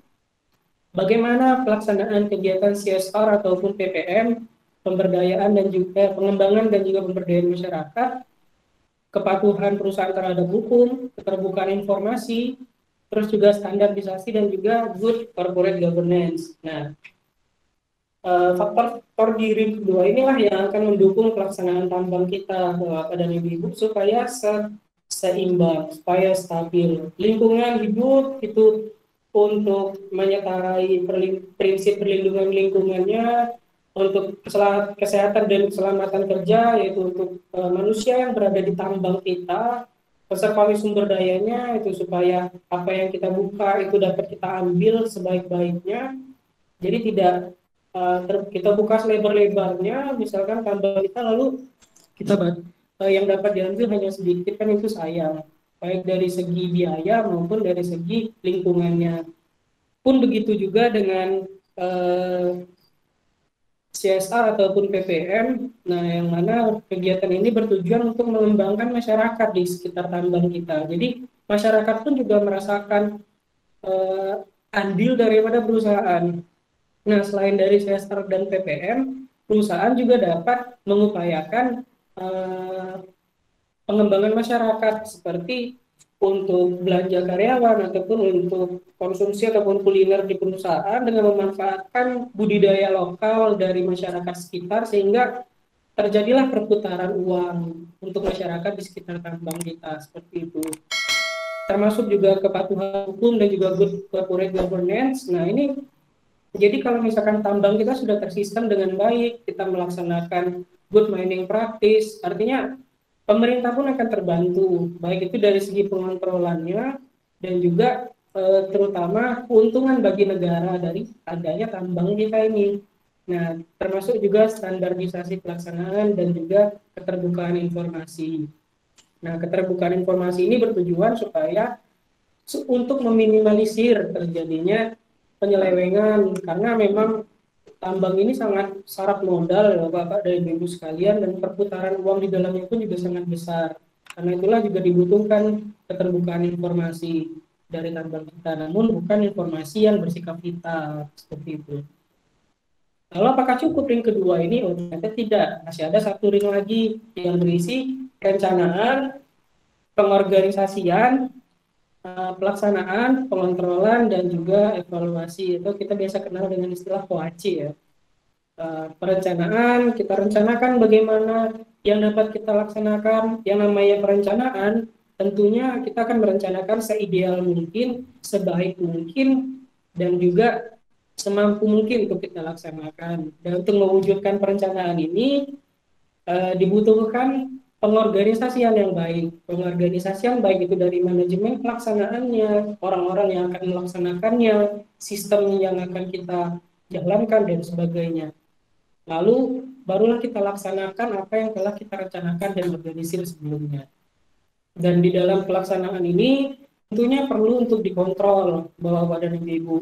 bagaimana pelaksanaan kegiatan CSR ataupun PPM, pemberdayaan dan juga pengembangan dan juga pemberdayaan masyarakat, kepatuhan perusahaan terhadap hukum, keterbukaan informasi, terus juga standarisasi dan juga good corporate governance. Nah, faktor di ring kedua inilah yang akan mendukung pelaksanaan tambang kita Bapak dan Ibu supaya seimbang, supaya stabil. Lingkungan hidup itu untuk menyertai prinsip perlindungan lingkungannya, untuk kesehatan dan keselamatan kerja, yaitu untuk manusia yang berada di tambang kita, konservasi sumber dayanya, itu supaya apa yang kita buka itu dapat kita ambil sebaik-baiknya. Jadi tidak kita buka selebar-lebarnya, misalkan tambang kita lalu kita yang dapat diambil hanya sedikit, kan itu sayang, baik dari segi biaya maupun dari segi lingkungannya. Pun begitu juga dengan CSR ataupun PPM, nah yang mana kegiatan ini bertujuan untuk mengembangkan masyarakat di sekitar tambang kita. Jadi masyarakat pun juga merasakan andil daripada perusahaan. Nah, selain dari CSR dan PPM, perusahaan juga dapat mengupayakan pengembangan masyarakat seperti untuk belanja karyawan ataupun untuk konsumsi ataupun kuliner di perusahaan dengan memanfaatkan budidaya lokal dari masyarakat sekitar, sehingga terjadilah perputaran uang untuk masyarakat di sekitar tambang kita, seperti itu. Termasuk juga kepatuhan hukum dan juga good corporate governance. Nah, ini jadi kalau misalkan tambang kita sudah tersistem dengan baik, kita melaksanakan good mining practice, artinya pemerintah pun akan terbantu, baik itu dari segi pengontrolannya dan juga terutama keuntungan bagi negara dari adanya tambang kita ini. Nah, termasuk juga standarisasi pelaksanaan dan juga keterbukaan informasi. Nah, keterbukaan informasi ini bertujuan supaya untuk meminimalisir terjadinya penyelewengan, karena memang tambang ini sangat syarat modal ya Bapak dan Ibu sekalian, dan perputaran uang di dalamnya pun juga sangat besar. Karena itulah juga dibutuhkan keterbukaan informasi dari tambang kita, namun bukan informasi yang bersikap vital seperti itu. Lalu apakah cukup ring kedua ini? Oh, ternyata tidak. Masih ada satu ring lagi yang berisi perencanaan, pengorganisasian, pelaksanaan, pengontrolan, dan juga evaluasi. Itu kita biasa kenal dengan istilah POAC ya. Perencanaan, kita rencanakan bagaimana yang dapat kita laksanakan. Yang namanya perencanaan, tentunya kita akan merencanakan seideal mungkin, sebaik mungkin, dan juga semampu mungkin untuk kita laksanakan. Dan untuk mewujudkan perencanaan ini dibutuhkan pengorganisasian yang baik. Pengorganisasian baik itu dari manajemen pelaksanaannya, orang-orang yang akan melaksanakannya, sistem yang akan kita jalankan, dan sebagainya. Lalu barulah kita laksanakan apa yang telah kita rencanakan dan organisir sebelumnya. Dan di dalam pelaksanaan ini tentunya perlu untuk dikontrol Bapak dan Ibu.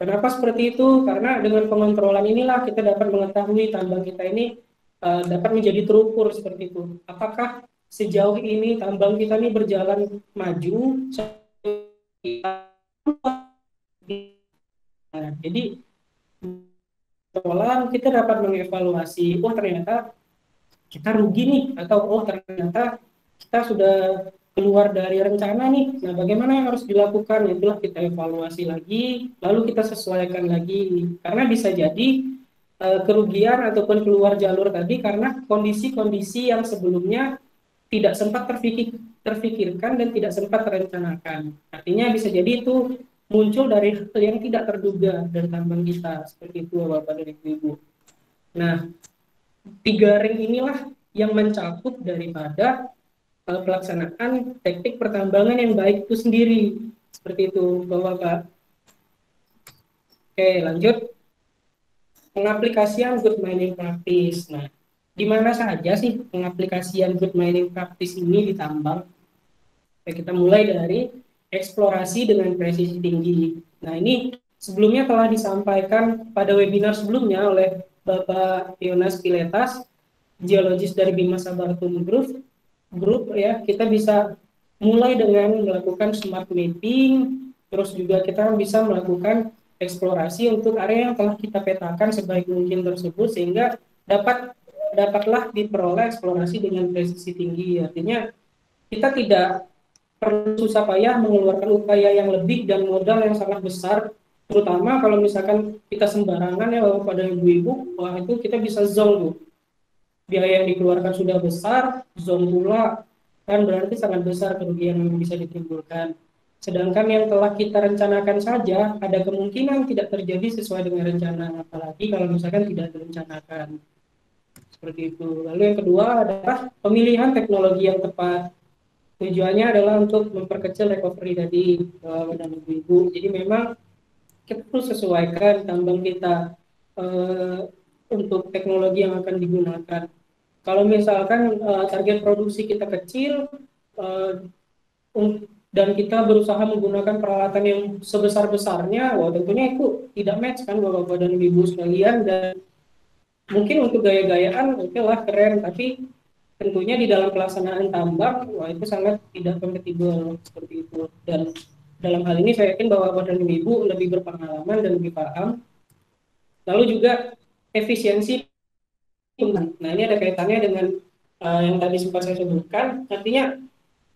Kenapa seperti itu? Karena dengan pengontrolan inilah kita dapat mengetahui tambang kita ini dapat menjadi terukur seperti itu. Apakah sejauh ini tambang kita ini berjalan maju? Nah, jadi kita dapat mengevaluasi, oh ternyata kita rugi nih, atau oh ternyata kita sudah keluar dari rencana nih. Nah, bagaimana yang harus dilakukan? Itulah kita evaluasi lagi, lalu kita sesuaikan lagi. Karena bisa jadi kerugian ataupun keluar jalur tadi karena kondisi-kondisi yang sebelumnya tidak sempat terfikirkan dan tidak sempat terencanakan. Artinya bisa jadi itu muncul dari hal yang tidak terduga dari tambang kita, seperti itu Bapak dan Ibu. Nah, 3 ring inilah yang mencakup daripada pelaksanaan teknik pertambangan yang baik itu sendiri, seperti itu Bapak. Oke, lanjut. Pengaplikasian good mining practice. Nah, di mana saja sih pengaplikasian good mining practice ini di tambang? Kita mulai dari eksplorasi dengan presisi tinggi. Nah, ini sebelumnya telah disampaikan pada webinar sebelumnya oleh Bapak Yonas Piletas, geologis dari Bima Sabartum Group ya. Kita bisa mulai dengan melakukan smart mapping, terus juga kita bisa melakukan eksplorasi untuk area yang telah kita petakan sebaik mungkin tersebut, sehingga dapatlah diperoleh eksplorasi dengan presisi tinggi. Artinya kita tidak perlu susah payah mengeluarkan upaya yang lebih dan modal yang sangat besar, terutama kalau misalkan kita sembarangan ya pada ibu-ibu, wah itu kita bisa zong tuh. Biaya yang dikeluarkan sudah besar, zong pula, kan berarti sangat besar kerugian yang bisa ditimbulkan. Sedangkan yang telah kita rencanakan saja ada kemungkinan tidak terjadi sesuai dengan rencana, apalagi kalau misalkan tidak direncanakan. Seperti itu. Lalu yang kedua adalah pemilihan teknologi yang tepat. Tujuannya adalah untuk memperkecil recovery tadi dan ibu-ibu. Jadi memang kita perlu sesuaikan tambang kita untuk teknologi yang akan digunakan. Kalau misalkan target produksi kita kecil dan kita berusaha menggunakan peralatan yang sebesar-besarnya, wah tentunya itu tidak match kan Bapak dan Ibu sekalian, dan mungkin untuk gaya-gayaan oke lah keren, tapi tentunya di dalam pelaksanaan tambang wah itu sangat tidak kompatibel seperti itu. Dan dalam hal ini saya yakin bahwa Bapak dan Ibu lebih berpengalaman dan lebih paham. Lalu juga efisiensi. Nah ini ada kaitannya dengan yang tadi sempat saya sebutkan. Artinya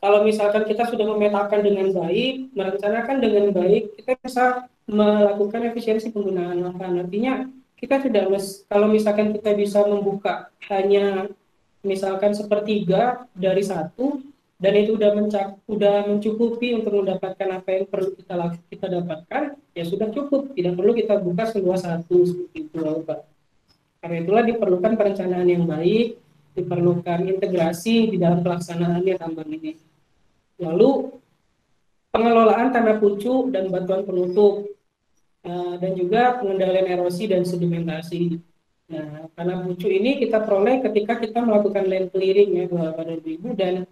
kalau misalkan kita sudah memetakan dengan baik, merencanakan dengan baik, kita bisa melakukan efisiensi penggunaan lahan. Artinya kita tidak kalau misalkan kita bisa membuka hanya misalkan sepertiga dari satu, dan itu udah mencukupi untuk mendapatkan apa yang perlu kita dapatkan, ya sudah cukup, tidak perlu kita buka seluas satu seperti itu, Pak. Karena itulah diperlukan perencanaan yang baik, diperlukan integrasi di dalam pelaksanaannya tambang ini. Lalu pengelolaan tanah pucuk dan batuan penutup, dan juga pengendalian erosi dan sedimentasi. Nah, tanah pucuk ini kita peroleh ketika kita melakukan land clearing ya pada Ibu, dan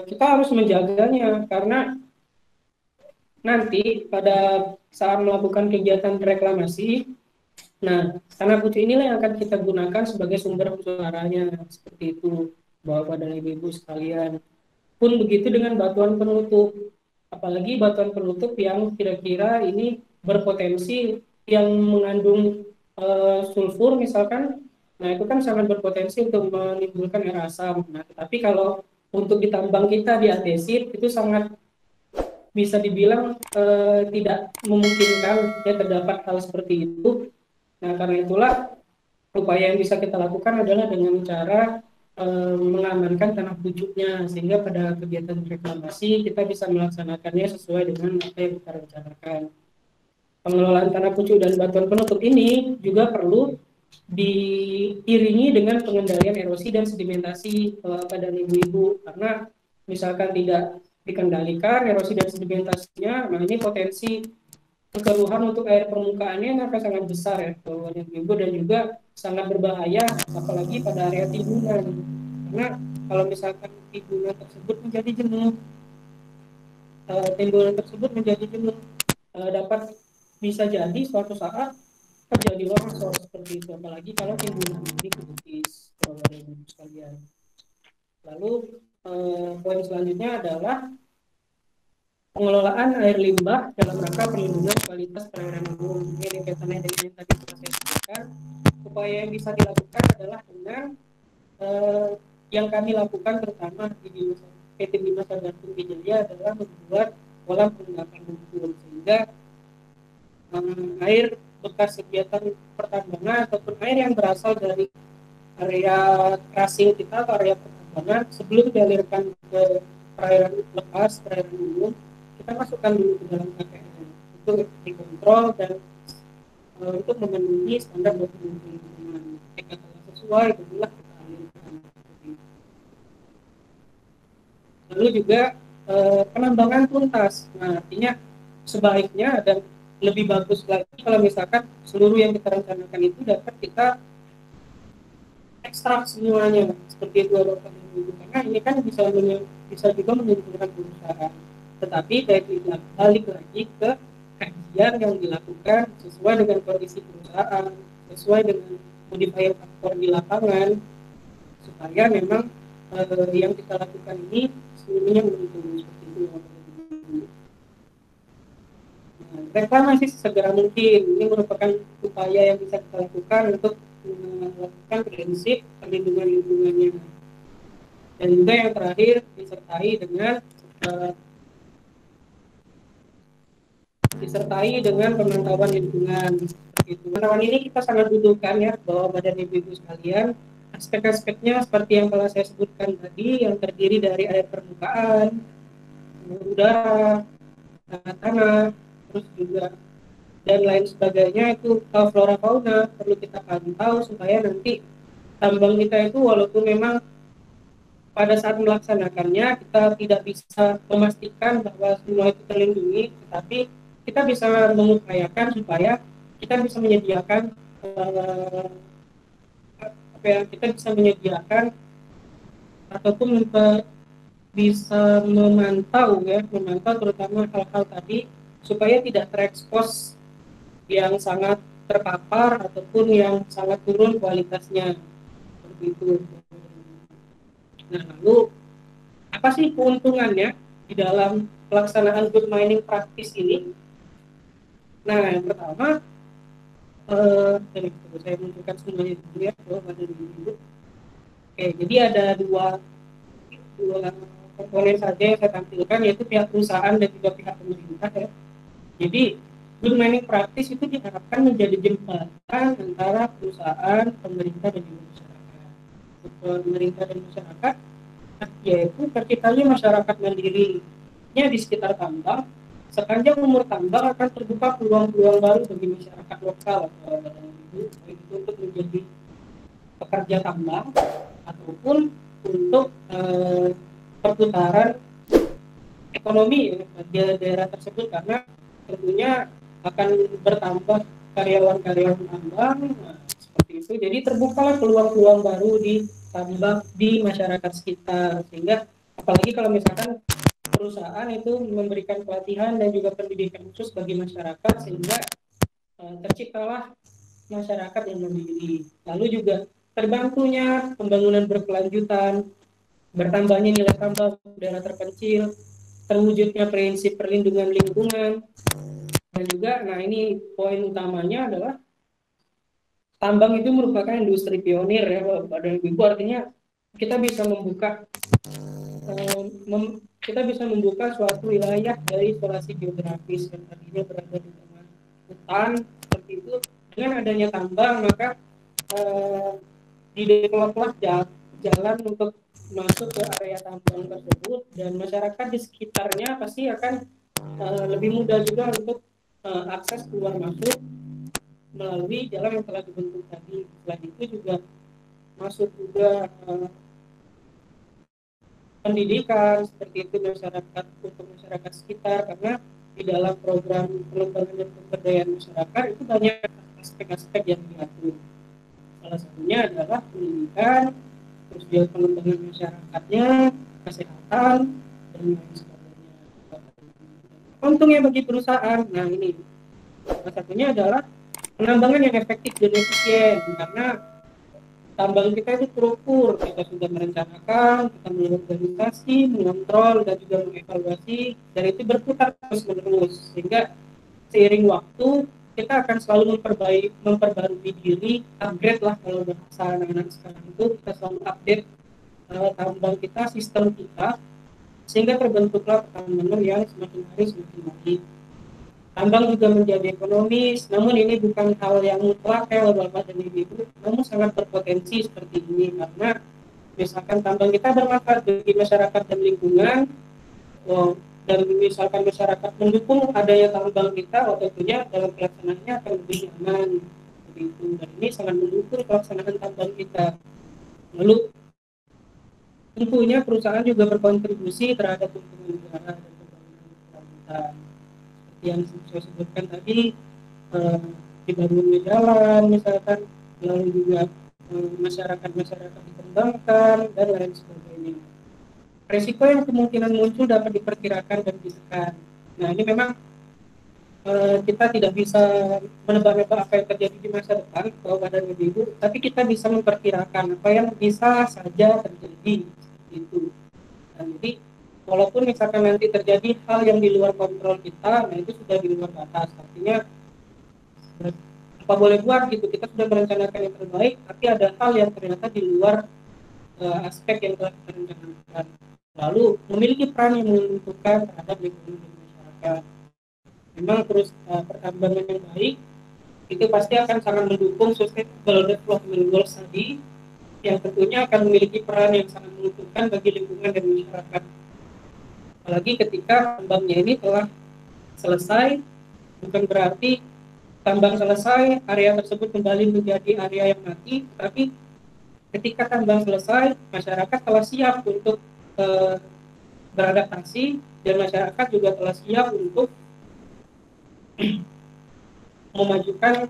kita harus menjaganya karena nanti pada saat melakukan kegiatan reklamasi, nah tanah pucuk inilah yang akan kita gunakan sebagai sumber suaranya seperti itu Bapak dan Ibu sekalian. Pun begitu dengan batuan penutup, apalagi batuan penutup yang kira-kira ini berpotensi yang mengandung sulfur misalkan, nah itu kan sangat berpotensi untuk menimbulkan air asam. Nah, tapi kalau untuk ditambang kita di andesit itu sangat bisa dibilang tidak memungkinkan ya terdapat hal seperti itu. Nah karena itulah upaya yang bisa kita lakukan adalah dengan cara mengamankan tanah pucuknya, sehingga pada kegiatan reklamasi kita bisa melaksanakannya sesuai dengan apa yang kita rencanakan. Pengelolaan tanah pucuk dan batuan penutup ini juga perlu diiringi dengan pengendalian erosi dan sedimentasi pada ibu-ibu, karena misalkan tidak dikendalikan erosi dan sedimentasinya, nah ini potensi kekeruhan untuk air permukaannya akan sangat besar ya Bapak dan Ibu, dan juga sangat berbahaya apalagi pada area timbunan, karena kalau misalkan timbunan tersebut menjadi jenuh, dapat bisa jadi suatu saat terjadi longsor seperti itu, apalagi kalau timbunan ini kebukis Bapak dan Ibu sekalian. Lalu poin selanjutnya adalah pengelolaan air limbah dalam rangka perlindungan kualitas perairan umum. Ini kaitannya dengan yang tadi saya sebutkan. Upaya yang bisa dilakukan adalah dengan yang kami lakukan terutama di PT Bima Sarjana Wijaya adalah membuat kolam pengendapan lumpur, sehingga air bekas kegiatan pertambangan ataupun air yang berasal dari area tracing kita atau area pertambangan sebelum dialirkan ke perairan lepas, perairan umum, kita masukkan dulu ke dalam KPN untuk dikontrol dan untuk memenuhi standar dokumen lingkungan. Jika telah sesuai, itulah kita alirkan. Lalu juga penambangan tuntas. Nah, artinya sebaiknya dan lebih bagus lagi kalau misalkan seluruh yang kita rencanakan itu dapat kita ekstrak semuanya seperti itu, karena ini kan bisa juga menguntungkan perusahaan. Tetapi balik lagi ke kajian yang dilakukan sesuai dengan kondisi perusahaan, sesuai dengan modifier faktor di lapangan, supaya memang yang kita lakukan ini seluruhnya menguntungkan seperti itu. Nah, reklamasi segera mungkin ini merupakan upaya yang bisa kita lakukan untuk melakukan prinsip perlindungan lingkungannya. Dan juga yang terakhir disertai dengan pemantauan lingkungan. Pemantauan ini kita sangat butuhkan ya bahwa Badan Ibu-ibu sekalian, aspek-aspeknya seperti yang telah saya sebutkan tadi, yang terdiri dari air permukaan, udara, tanah, terus juga dan lain sebagainya itu flora fauna perlu kita pantau supaya nanti tambang kita itu walaupun memang pada saat melaksanakannya kita tidak bisa memastikan bahwa semua itu terlindungi, tetapi kita bisa mengupayakan supaya kita bisa menyediakan kita bisa menyediakan ataupun bisa memantau terutama hal-hal tadi supaya tidak terekspos yang sangat terpapar ataupun yang sangat turun kualitasnya seperti itu. Nah, lalu apa sih keuntungannya di dalam pelaksanaan good mining practice ini? Nah, yang pertama saya menunjukkan semuanya dulu ya, ada dulu. Oke, jadi ada dua komponen saja yang saya tampilkan, yaitu pihak perusahaan dan juga pihak pemerintah ya. Jadi good mining practice itu diharapkan menjadi jembatan antara perusahaan, pemerintah dan juga masyarakat. Pemerintah dan masyarakat yaitu terciptanya masyarakat mandirinya di sekitar tambang. Sepanjang umur tambang akan terbuka peluang-peluang baru bagi masyarakat lokal baik itu untuk menjadi pekerja tambang ataupun untuk perputaran ekonomi di daerah tersebut, karena tentunya akan bertambah karyawan-karyawan tambang seperti itu. Jadi terbukalah peluang-peluang baru di tambang di masyarakat sekitar, sehingga apalagi kalau misalkan perusahaan itu memberikan pelatihan dan juga pendidikan khusus bagi masyarakat, sehingga terciptalah masyarakat yang mandiri. Lalu juga terbantunya pembangunan berkelanjutan, bertambahnya nilai tambah daerah terpencil, terwujudnya prinsip perlindungan lingkungan, dan juga, nah ini poin utamanya adalah tambang itu merupakan industri pionir ya, dan itu artinya kita bisa membuka suatu wilayah dari isolasi geografis yang tadinya berada di tengah hutan seperti itu. Dengan adanya tambang maka dideveloplah jalan untuk masuk ke area tambang tersebut, dan masyarakat di sekitarnya pasti akan lebih mudah juga untuk akses keluar masuk melalui jalan yang telah dibentuk tadi. Selain itu juga masuk juga pendidikan seperti itu masyarakat untuk masyarakat sekitar, karena di dalam program pengembangan dan pemberdayaan masyarakat itu banyak aspek-aspek yang diatur. Salah satunya adalah pendidikan, terus juga pengembangan masyarakatnya, kesehatan, dan lain sebagainya. Untungnya bagi perusahaan, nah ini salah satunya adalah penambangan yang efektif dan efisien, karena tambang kita itu terukur, kita sudah merencanakan, kita mengorganisasi, mengontrol, dan juga mengevaluasi, dan itu berputar terus-menerus, sehingga seiring waktu kita akan selalu memperbarui diri, upgrade lah kalau bahasa anak-anak sekarang itu, kita selalu update tambang kita, sistem kita, sehingga terbentuklah pertambangan yang semakin hari semakin baik. Tambang juga menjadi ekonomis, namun ini bukan hal yang mutlak ya Bapak dan Ibu, namun sangat berpotensi seperti ini, karena misalkan tambang kita bermanfaat bagi masyarakat dan lingkungan, dan misalkan masyarakat mendukung adanya tambang kita, tentunya dalam pelaksanaannya akan lebih nyaman begitu, dan ini sangat mendukung pelaksanaan tambang kita. Lalu tentunya perusahaan juga berkontribusi terhadap lingkungan negara dan pembangunan kelanjutan. Yang saya sebutkan tadi, dibangunnya jalan misalkan, lalu juga masyarakat dikembangkan dan lain sebagainya. Resiko yang kemungkinan muncul dapat diperkirakan dan ditekan. Nah ini memang kita tidak bisa menebak-nebak apa yang terjadi di masa depan Bapak dan Ibu, tapi kita bisa memperkirakan apa yang bisa saja terjadi seperti itu. Dan jadi walaupun misalkan nanti terjadi hal yang di luar kontrol kita, nah itu sudah di luar batas. Artinya apa boleh buat gitu, kita sudah merencanakan yang terbaik, tapi ada hal yang ternyata di luar aspek yang telah kita rencanakan. Lalu memiliki peran yang menentukan terhadap lingkungan dan masyarakat. Memang terus pertambangan yang baik itu pasti akan sangat mendukung sustainable development goals tadi, yang tentunya akan memiliki peran yang sangat menentukan bagi lingkungan dan masyarakat. Apalagi ketika tambangnya ini telah selesai, bukan berarti tambang selesai, area tersebut kembali menjadi area yang mati, tapi ketika tambang selesai, masyarakat telah siap untuk beradaptasi, dan masyarakat juga telah siap untuk memajukan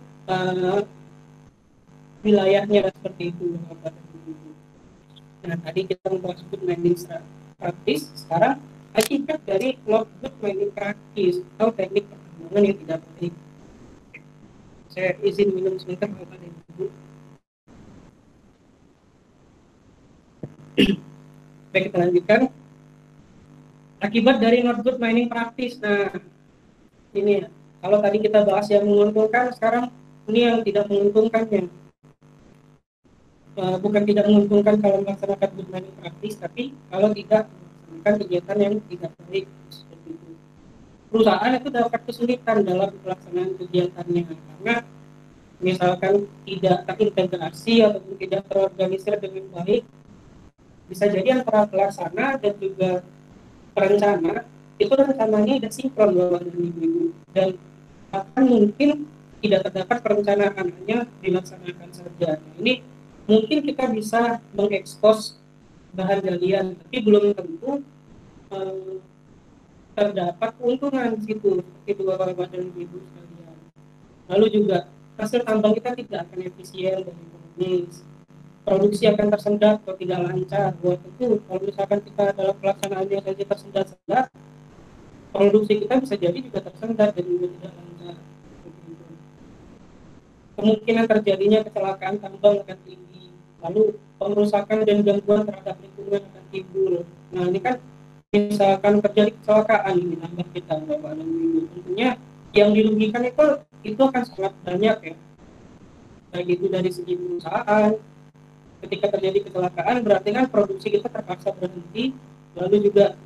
wilayahnya seperti itu. Nah, tadi kita membahas good mining praktis, sekarang akibat dari not good mining praktis atau teknik pertambangan yang tidak baik. Saya izin minum sebentar, Bapak dan Ibu. Baik, kita lanjutkan. Akibat dari not good mining praktis. Nah, ini ya. Kalau tadi kita bahas yang menguntungkan, sekarang ini yang tidak menguntungkannya. Bukan tidak menguntungkan kalau melaksanakan good mining praktis, tapi kalau tidak melaksanakan kegiatan yang tidak baik seperti itu. Perusahaan itu dapat kesulitan dalam pelaksanaan kegiatannya karena misalkan tidak terintegrasi ataupun tidak terorganisir dengan baik. Bisa jadi antara pelaksana dan juga perencana itu rencananya tidak sinkron Bapak dan Ibu, dan bahkan mungkin tidak terdapat perencanaan, hanya dilaksanakan saja. Nah, ini mungkin kita bisa mengekspos bahan galian, tapi belum tentu terdapat keuntungan di situ, itu Bapak dan Ibu sekalian. Lalu juga hasil tambang kita tidak akan efisien dan ekonomis, produksi akan tersendat atau tidak lancar. Buat itu kalau misalkan kita dalam pelaksanaannya saja tersendat-sendat, produksi kita bisa jadi juga tersendat dan juga tidak lancar. Kemungkinan terjadinya kecelakaan tambang akan tinggi, lalu pengerusakan dan gangguan terhadap lingkungan akan timbul. Nah, ini kan misalkan terjadi kecelakaan di tambang kita, Bapak dan Ibu, tentunya yang dirugikan itu akan sangat banyak ya, baik itu dari segi perusahaan. Ketika terjadi kecelakaan berarti kan produksi kita terpaksa berhenti, lalu juga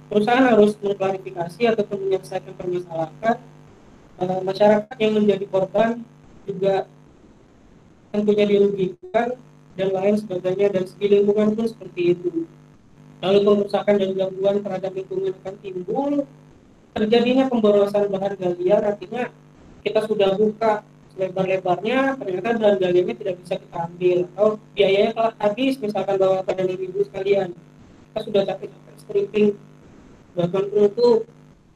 perusahaan harus mengklarifikasi ataupun menyelesaikan permasalahan. Masyarakat yang menjadi korban juga tentunya dirugikan dan lain sebagainya, dan segi lingkungan pun seperti itu. Lalu pengerusakan dan gangguan terhadap lingkungan akan timbul, terjadinya pemborosan bahan galian, artinya kita sudah buka lebar-lebarnya, ternyata bahan galiannya tidak bisa kita ambil, atau biayanya telah habis, misalkan Bapak dan Ibu sekalian, kita sudah capek-capek stripping, bahkan penutup,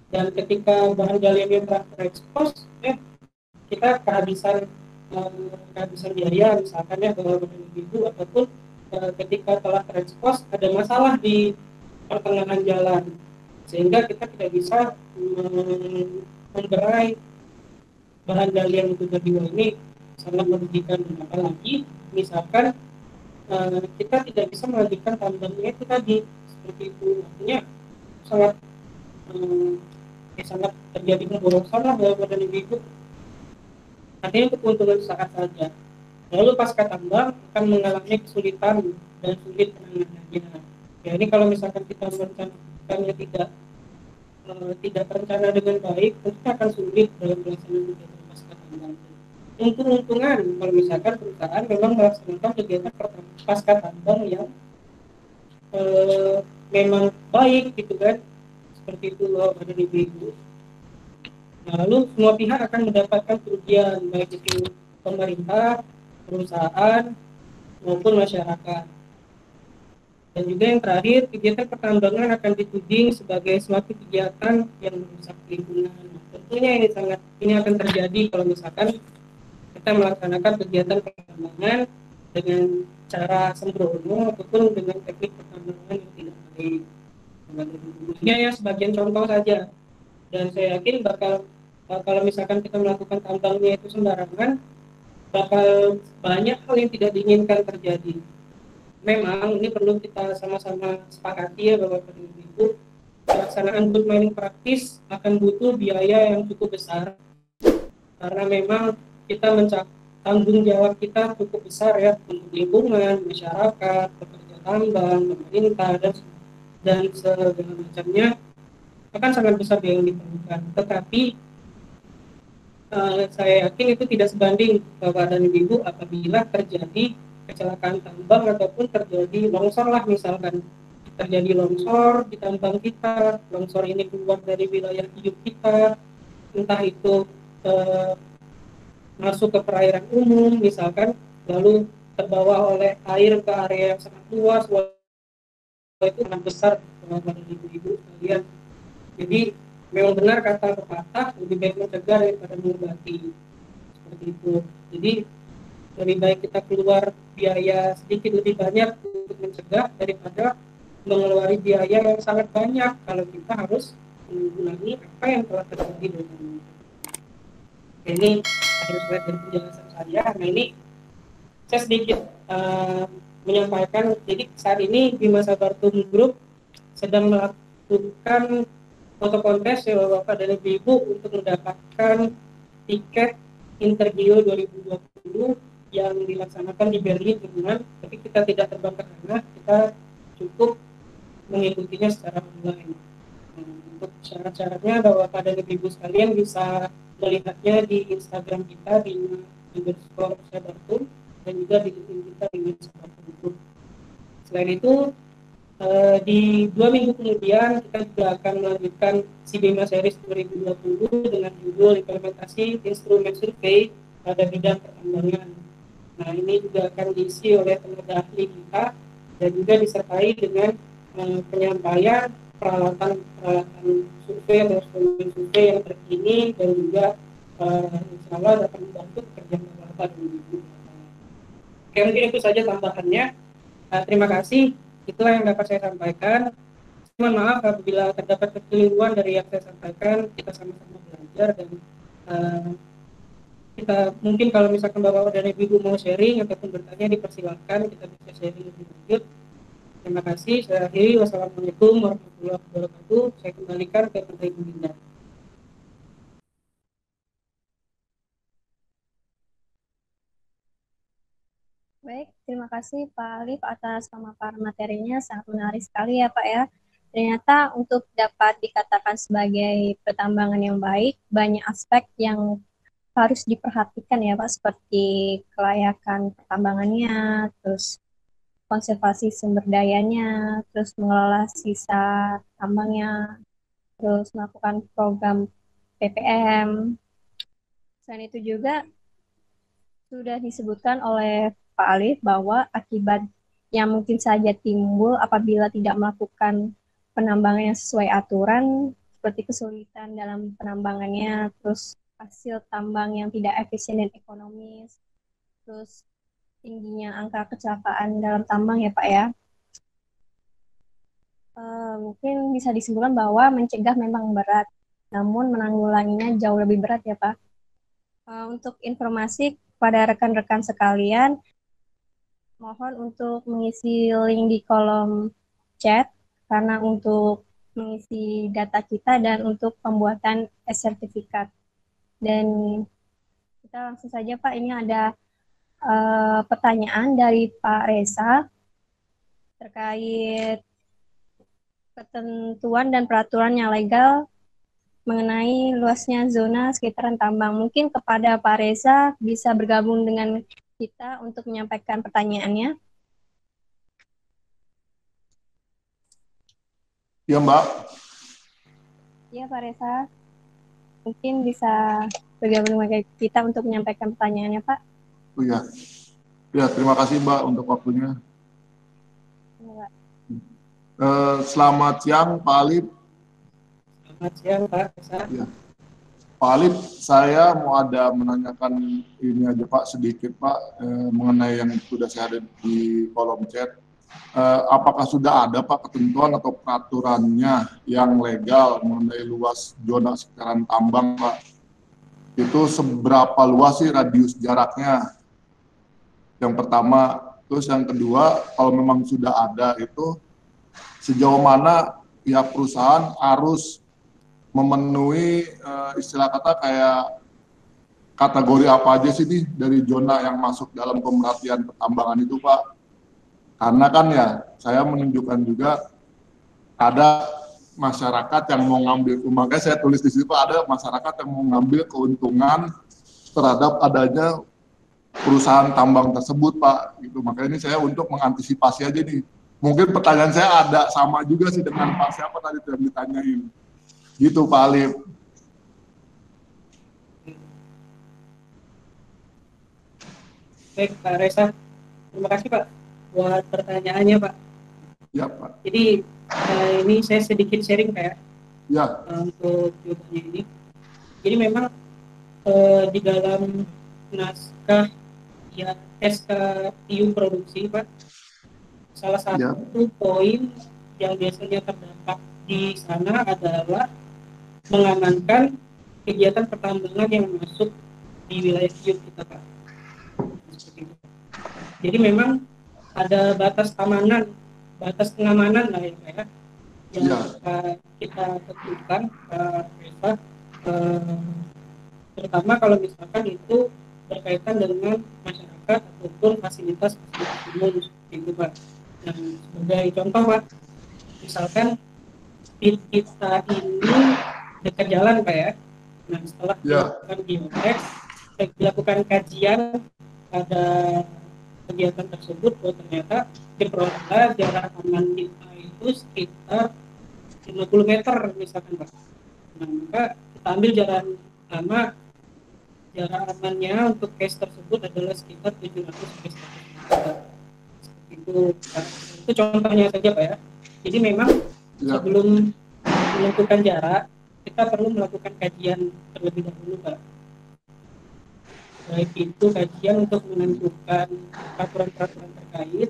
dan ketika bahan galiannya telah terekspos, kita kehabisan biaya, misalkan ya Bapak dan Ibu, ataupun ketika telah terekspos ada masalah di pertengahan jalan, sehingga kita tidak bisa memberai bahan galian itu kedua. Ini sangat merugikan. Apalagi misalkan kita tidak bisa melanjutkan tambangnya itu tadi seperti itu, artinya sangat terjadi pemborosan lah Bapak dan Ibu. Artinya keuntungan saat saja, lalu pasca tambang akan mengalami kesulitan dan sulit penanganannya. Ya, ini kalau misalkan kita merencanakannya tidak terencana dengan baik, tentunya akan sulit dalam pelaksanaan kegiatan pasca tambang. Untung-untungan kalau misalkan perusahaan memang melaksanakan kegiatan pasca tambang yang memang baik gitu kan, seperti itu loh Bapak dan Ibu. Nah, lalu semua pihak akan mendapatkan kerugian, baik itu pemerintah, perusahaan, maupun masyarakat. Dan juga yang terakhir, kegiatan pertambangan akan dituding sebagai suatu kegiatan yang merusak lingkungan. Tentunya ini akan terjadi kalau misalkan kita melaksanakan kegiatan pertambangan dengan cara sembrono ataupun dengan teknik pertambangan yang tidak baik. Ini ya sebagian contoh saja. Dan saya yakin kalau misalkan kita melakukan tambangnya itu sembarangan, bakal banyak hal yang tidak diinginkan terjadi. Memang ini perlu kita sama-sama sepakati ya Bapak dan Ibu, pelaksanaan good mining praktis akan butuh biaya yang cukup besar, karena memang kita tanggung jawab kita cukup besar ya untuk lingkungan, masyarakat, pekerja tambang, pemerintah, dan segala macamnya akan sangat besar yang diperlukan. Tetapi saya yakin itu tidak sebanding Bapak dan Ibu apabila terjadi kecelakaan tambang ataupun terjadi longsor lah misalkan. terjadi longsor di tambang kita, longsor ini keluar dari wilayah hidup kita, entah itu masuk ke perairan umum misalkan, lalu terbawa oleh air ke area yang sangat luas, itu sangat besar kepada ibu-ibu sekalian. Jadi memang benar kata pepatah, lebih baik mencegah daripada mengobati, seperti itu. Jadi lebih baik kita keluar biaya sedikit lebih banyak untuk mencegah daripada mengeluarkan biaya yang sangat banyak kalau kita harus mengulangi apa yang telah terjadi dengan ini. Akhir dari penjelasan saya. Nah ini saya sedikit menyampaikan. Jadi saat ini di masa Bartum Group sedang melakukan foto kontes ya Bapak dan Ibu untuk mendapatkan tiket Intergeo 2020 yang dilaksanakan di Berlin, Jerman. Tapi kita tidak terbang ke sana, kita cukup mengikutinya secara online. Untuk syarat-syaratnya Bapak dan Ibu sekalian bisa melihatnya di Instagram kita di _sabartum dan juga di LinkedIn kita di _sabartum. Selain itu di 2 minggu kemudian kita juga akan melanjutkan SIBEMA Series 2020 dengan judul implementasi instrumen survei pada bidang pertambangan. Nah ini juga akan diisi oleh tenaga ahli kita dan juga disertai dengan penyampaian peralatan survei atau instrumen survei yang terkini dan juga insya Allah dapat membantu pekerjaan Bapak dan Ibu. Oke, mungkin itu saja tambahannya. Terima kasih. Itulah yang dapat saya sampaikan. Mohon maaf apabila terdapat kekeliruan dari yang saya sampaikan. Kita sama-sama belajar dan kita mungkin kalau misalkan Bapak dan Ibu mau sharing ataupun bertanya dipersilakan, kita bisa sharing lebih lanjut. Terima kasih. Saya akhiri. Wassalamualaikum warahmatullahi wabarakatuh. Saya kembalikan ke Menteri Ibu Linda. Baik, terima kasih Pak Alif atas pemaparan materinya, sangat menarik sekali ya Pak ya. Ternyata untuk dapat dikatakan sebagai pertambangan yang baik, banyak aspek yang harus diperhatikan ya Pak, seperti kelayakan pertambangannya, terus konservasi sumber dayanya, terus mengelola sisa tambangnya, terus melakukan program PPM. Selain itu juga sudah disebutkan oleh Pak Alif bahwa akibat yang mungkin saja timbul apabila tidak melakukan penambangan yang sesuai aturan, seperti kesulitan dalam penambangannya, terus hasil tambang yang tidak efisien dan ekonomis, terus tingginya angka kecelakaan dalam tambang ya Pak ya. Mungkin bisa disimpulkan bahwa mencegah memang berat, namun menanggulanginya jauh lebih berat ya Pak. Untuk informasi kepada rekan-rekan sekalian, mohon untuk mengisi link di kolom chat, karena untuk mengisi data kita dan untuk pembuatan sertifikat. Dan kita langsung saja Pak, ini ada pertanyaan dari Pak Reza terkait ketentuan dan peraturan yang legal mengenai luasnya zona sekitaran tambang. Mungkin kepada Pak Reza bisa bergabung dengan kita untuk menyampaikan pertanyaannya. Ya Mbak. Ya Pak Reza, mungkin bisa bergabung dengan kita untuk menyampaikan pertanyaannya Pak. Oh ya, ya terima kasih Mbak untuk waktunya. Ya, Pak. Selamat siang Pak Alif. Selamat siang Pak Reza. Ya. Pak Alif, saya mau ada menanyakan ini aja Pak sedikit Pak mengenai yang sudah saya ada di kolom chat. Apakah sudah ada Pak ketentuan atau peraturannya yang legal mengenai luas zona sekitaran tambang Pak? Itu seberapa luas sih radius jaraknya? Yang pertama. Terus yang kedua, kalau memang sudah ada itu sejauh mana pihak perusahaan harus memenuhi istilah kata kayak kategori apa aja sih nih dari zona yang masuk dalam pemerhatian pertambangan itu Pak? Karena kan ya saya menunjukkan juga ada masyarakat yang mau ngambil, makanya saya tulis di situ Pak, ada masyarakat yang mau ngambil keuntungan terhadap adanya perusahaan tambang tersebut Pak. Gitu. Makanya ini saya untuk mengantisipasi aja nih, mungkin pertanyaan saya ada sama juga sih dengan Pak siapa tadi tuh yang ditanyain. Gitu Pak Alif. Baik Pak Reza, terima kasih Pak buat pertanyaannya Pak. Ya Pak. Jadi ini saya sedikit sharing Pak Ya. untuk jawabannya ini. Jadi memang di dalam naskah ya SKIU produksi Pak, salah satu poin yang biasanya terdapat di sana adalah mengamankan kegiatan pertambangan yang masuk di wilayah IUP kita Pak. Jadi memang ada batas keamanan, batas pengamanan lah ya Pak ya, yang kita tentukan terutama kalau misalkan itu berkaitan dengan masyarakat ataupun fasilitas umum seperti itu Pak. Nah, sebagai contoh Pak, misalkan kita ini dekat jalan Pak ya. Nah, setelah dilakukan geotek, dilakukan kajian pada kegiatan tersebut, bahwa ternyata diperoleh jarak aman kita itu sekitar 50 meter misalkan Pak. Nah, maka kita ambil jarak amannya untuk case tersebut adalah sekitar 700 case meter. Itu contohnya saja Pak ya. Jadi memang sebelum menentukan jarak, kita perlu melakukan kajian terlebih dahulu Pak. Baik itu kajian untuk menentukan peraturan-peraturan terkait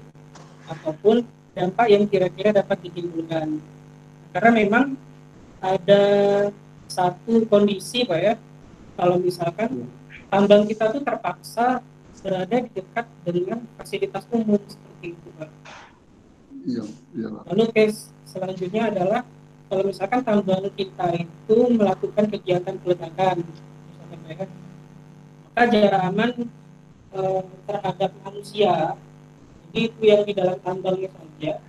ataupun dampak yang kira-kira dapat ditimbulkan. Karena memang ada satu kondisi Pak ya, kalau misalkan tambang kita tuh terpaksa berada di dekat dengan fasilitas umum seperti itu Pak. Iya. Lalu case selanjutnya adalah kalau misalkan tambang kita itu melakukan kegiatan peledakan, misalkan Pak ya, maka jarak aman terhadap manusia, jadi itu yang di dalam tambangnya saja,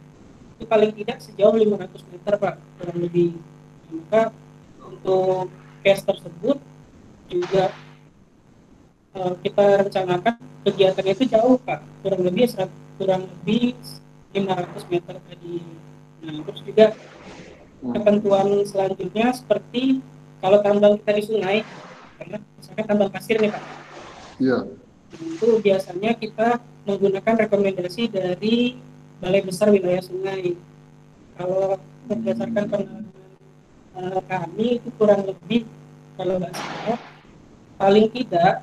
itu paling tidak sejauh 500 meter Pak, kurang lebih. Maka untuk case tersebut juga kita rencanakan kegiatannya itu jauh Pak, kurang lebih 500 meter tadi. Nah, terus juga ketentuan selanjutnya seperti kalau tambang kita di sungai, karena misalkan tambang pasir nih Pak. Iya. Itu biasanya kita menggunakan rekomendasi dari Balai Besar Wilayah Sungai. Kalau berdasarkan pengalaman kami itu kurang lebih kalau nggak salah paling tidak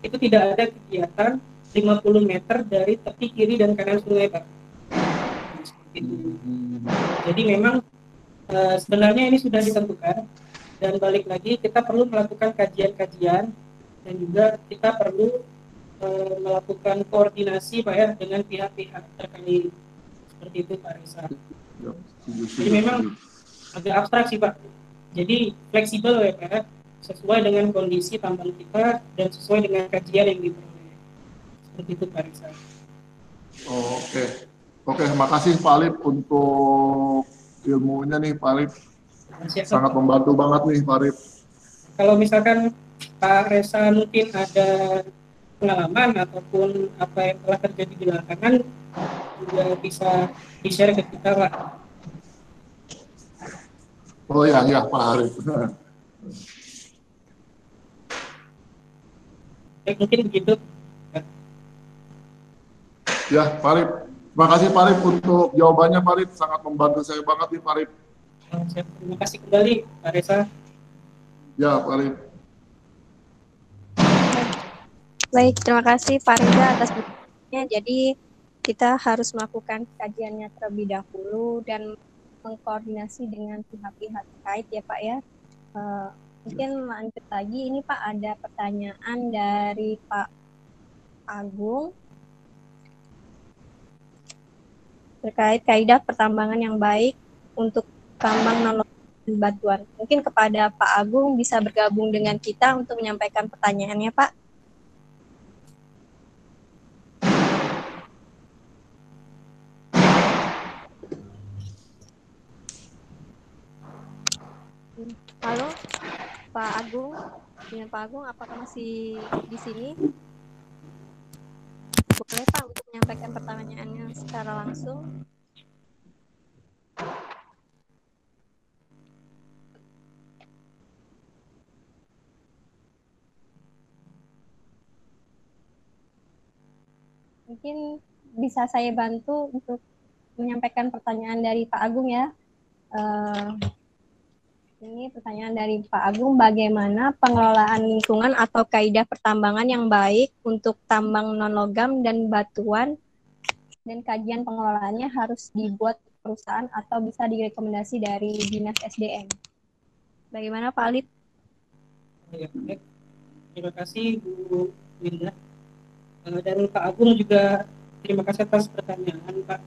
itu tidak ada kegiatan 50 meter dari tepi kiri dan kanan sungai Pak. Itu. Jadi memang sebenarnya ini sudah ditentukan dan balik lagi kita perlu melakukan kajian-kajian dan juga kita perlu melakukan koordinasi Pak ya dengan pihak-pihak terkait seperti itu Pak Reza. Jadi memang agak abstrak sih Pak. Jadi fleksibel ya Pak ya, sesuai dengan kondisi tambang kita dan sesuai dengan kajian yang diperoleh. Seperti itu Pak Reza. Oke, makasih Pak Alif untuk ilmunya nih Pak Alif. Sangat membantu banget nih Pak Alif. Kalau misalkan Pak Reza mungkin ada pengalaman ataupun apa yang telah terjadi di lapangan juga bisa di-share ke kita Pak. Oh ya Pak Arif. Mungkin begitu. Ya Pak Arif, terima kasih Pak Arif untuk jawabannya Pak Arif, sangat membantu saya banget nih Pak Arif. Terima kasih kembali Pak Reza. Ya Pak Arif. Baik, terima kasih Pak Reza atas penjelasannya. Jadi kita harus melakukan kajiannya terlebih dahulu dan mengkoordinasi dengan pihak-pihak terkait ya Pak ya. Mungkin lanjut lagi, ini Pak ada pertanyaan dari Pak Agung terkait kaidah pertambangan yang baik untuk tambang non batuan. Mungkin kepada Pak Agung bisa bergabung dengan kita untuk menyampaikan pertanyaannya Pak. Halo, Pak Agung. Dengan Pak Agung, apakah masih di sini? Boleh Pak untuk menyampaikan pertanyaannya secara langsung. Mungkin bisa saya bantu untuk menyampaikan pertanyaan dari Pak Agung ya. Eh, Ini pertanyaan dari Pak Agung, bagaimana pengelolaan lingkungan atau kaidah pertambangan yang baik untuk tambang non-logam dan batuan, dan kajian pengelolaannya harus dibuat perusahaan atau bisa direkomendasi dari Dinas SDM. Bagaimana Pak Alif? Ya, baik. Terima kasih Bu Winda. Dan Pak Agung juga terima kasih atas pertanyaan Pak.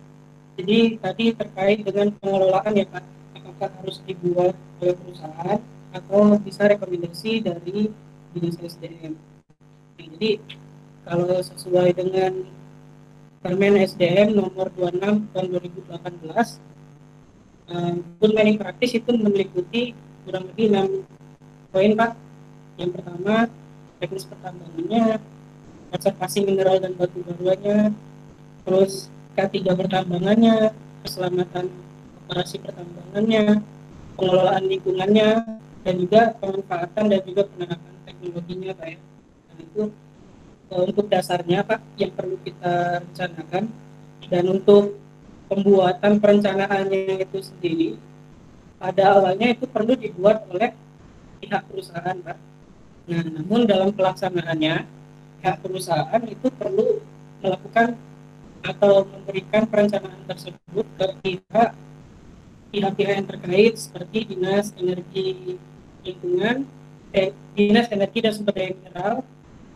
Jadi tadi terkait dengan pengelolaan ya Pak, apakah harus dibuat oleh perusahaan atau bisa rekomendasi dari Dinas SDM. Jadi kalau sesuai dengan Permen SDM nomor 26 tahun 2018, good mining practice itu meliputi kurang lebih 6 poin Pak. Yang pertama, teknis pertambangannya, konservasi mineral dan batu baruannya, terus K3 pertambangannya, keselamatan operasi pertambangannya, pengelolaan lingkungannya, dan juga pemanfaatan dan juga penerapan teknologinya Pak ya. Nah, itu untuk dasarnya Pak yang perlu kita rencanakan. Dan untuk pembuatan perencanaannya itu sendiri, pada awalnya itu perlu dibuat oleh pihak perusahaan Pak. Nah, namun dalam pelaksanaannya pihak perusahaan itu perlu melakukan atau memberikan perencanaan tersebut ke pihak-pihak yang terkait seperti Dinas Energi Lingkungan, Dinas Energi dan Sumber Daya Mineral,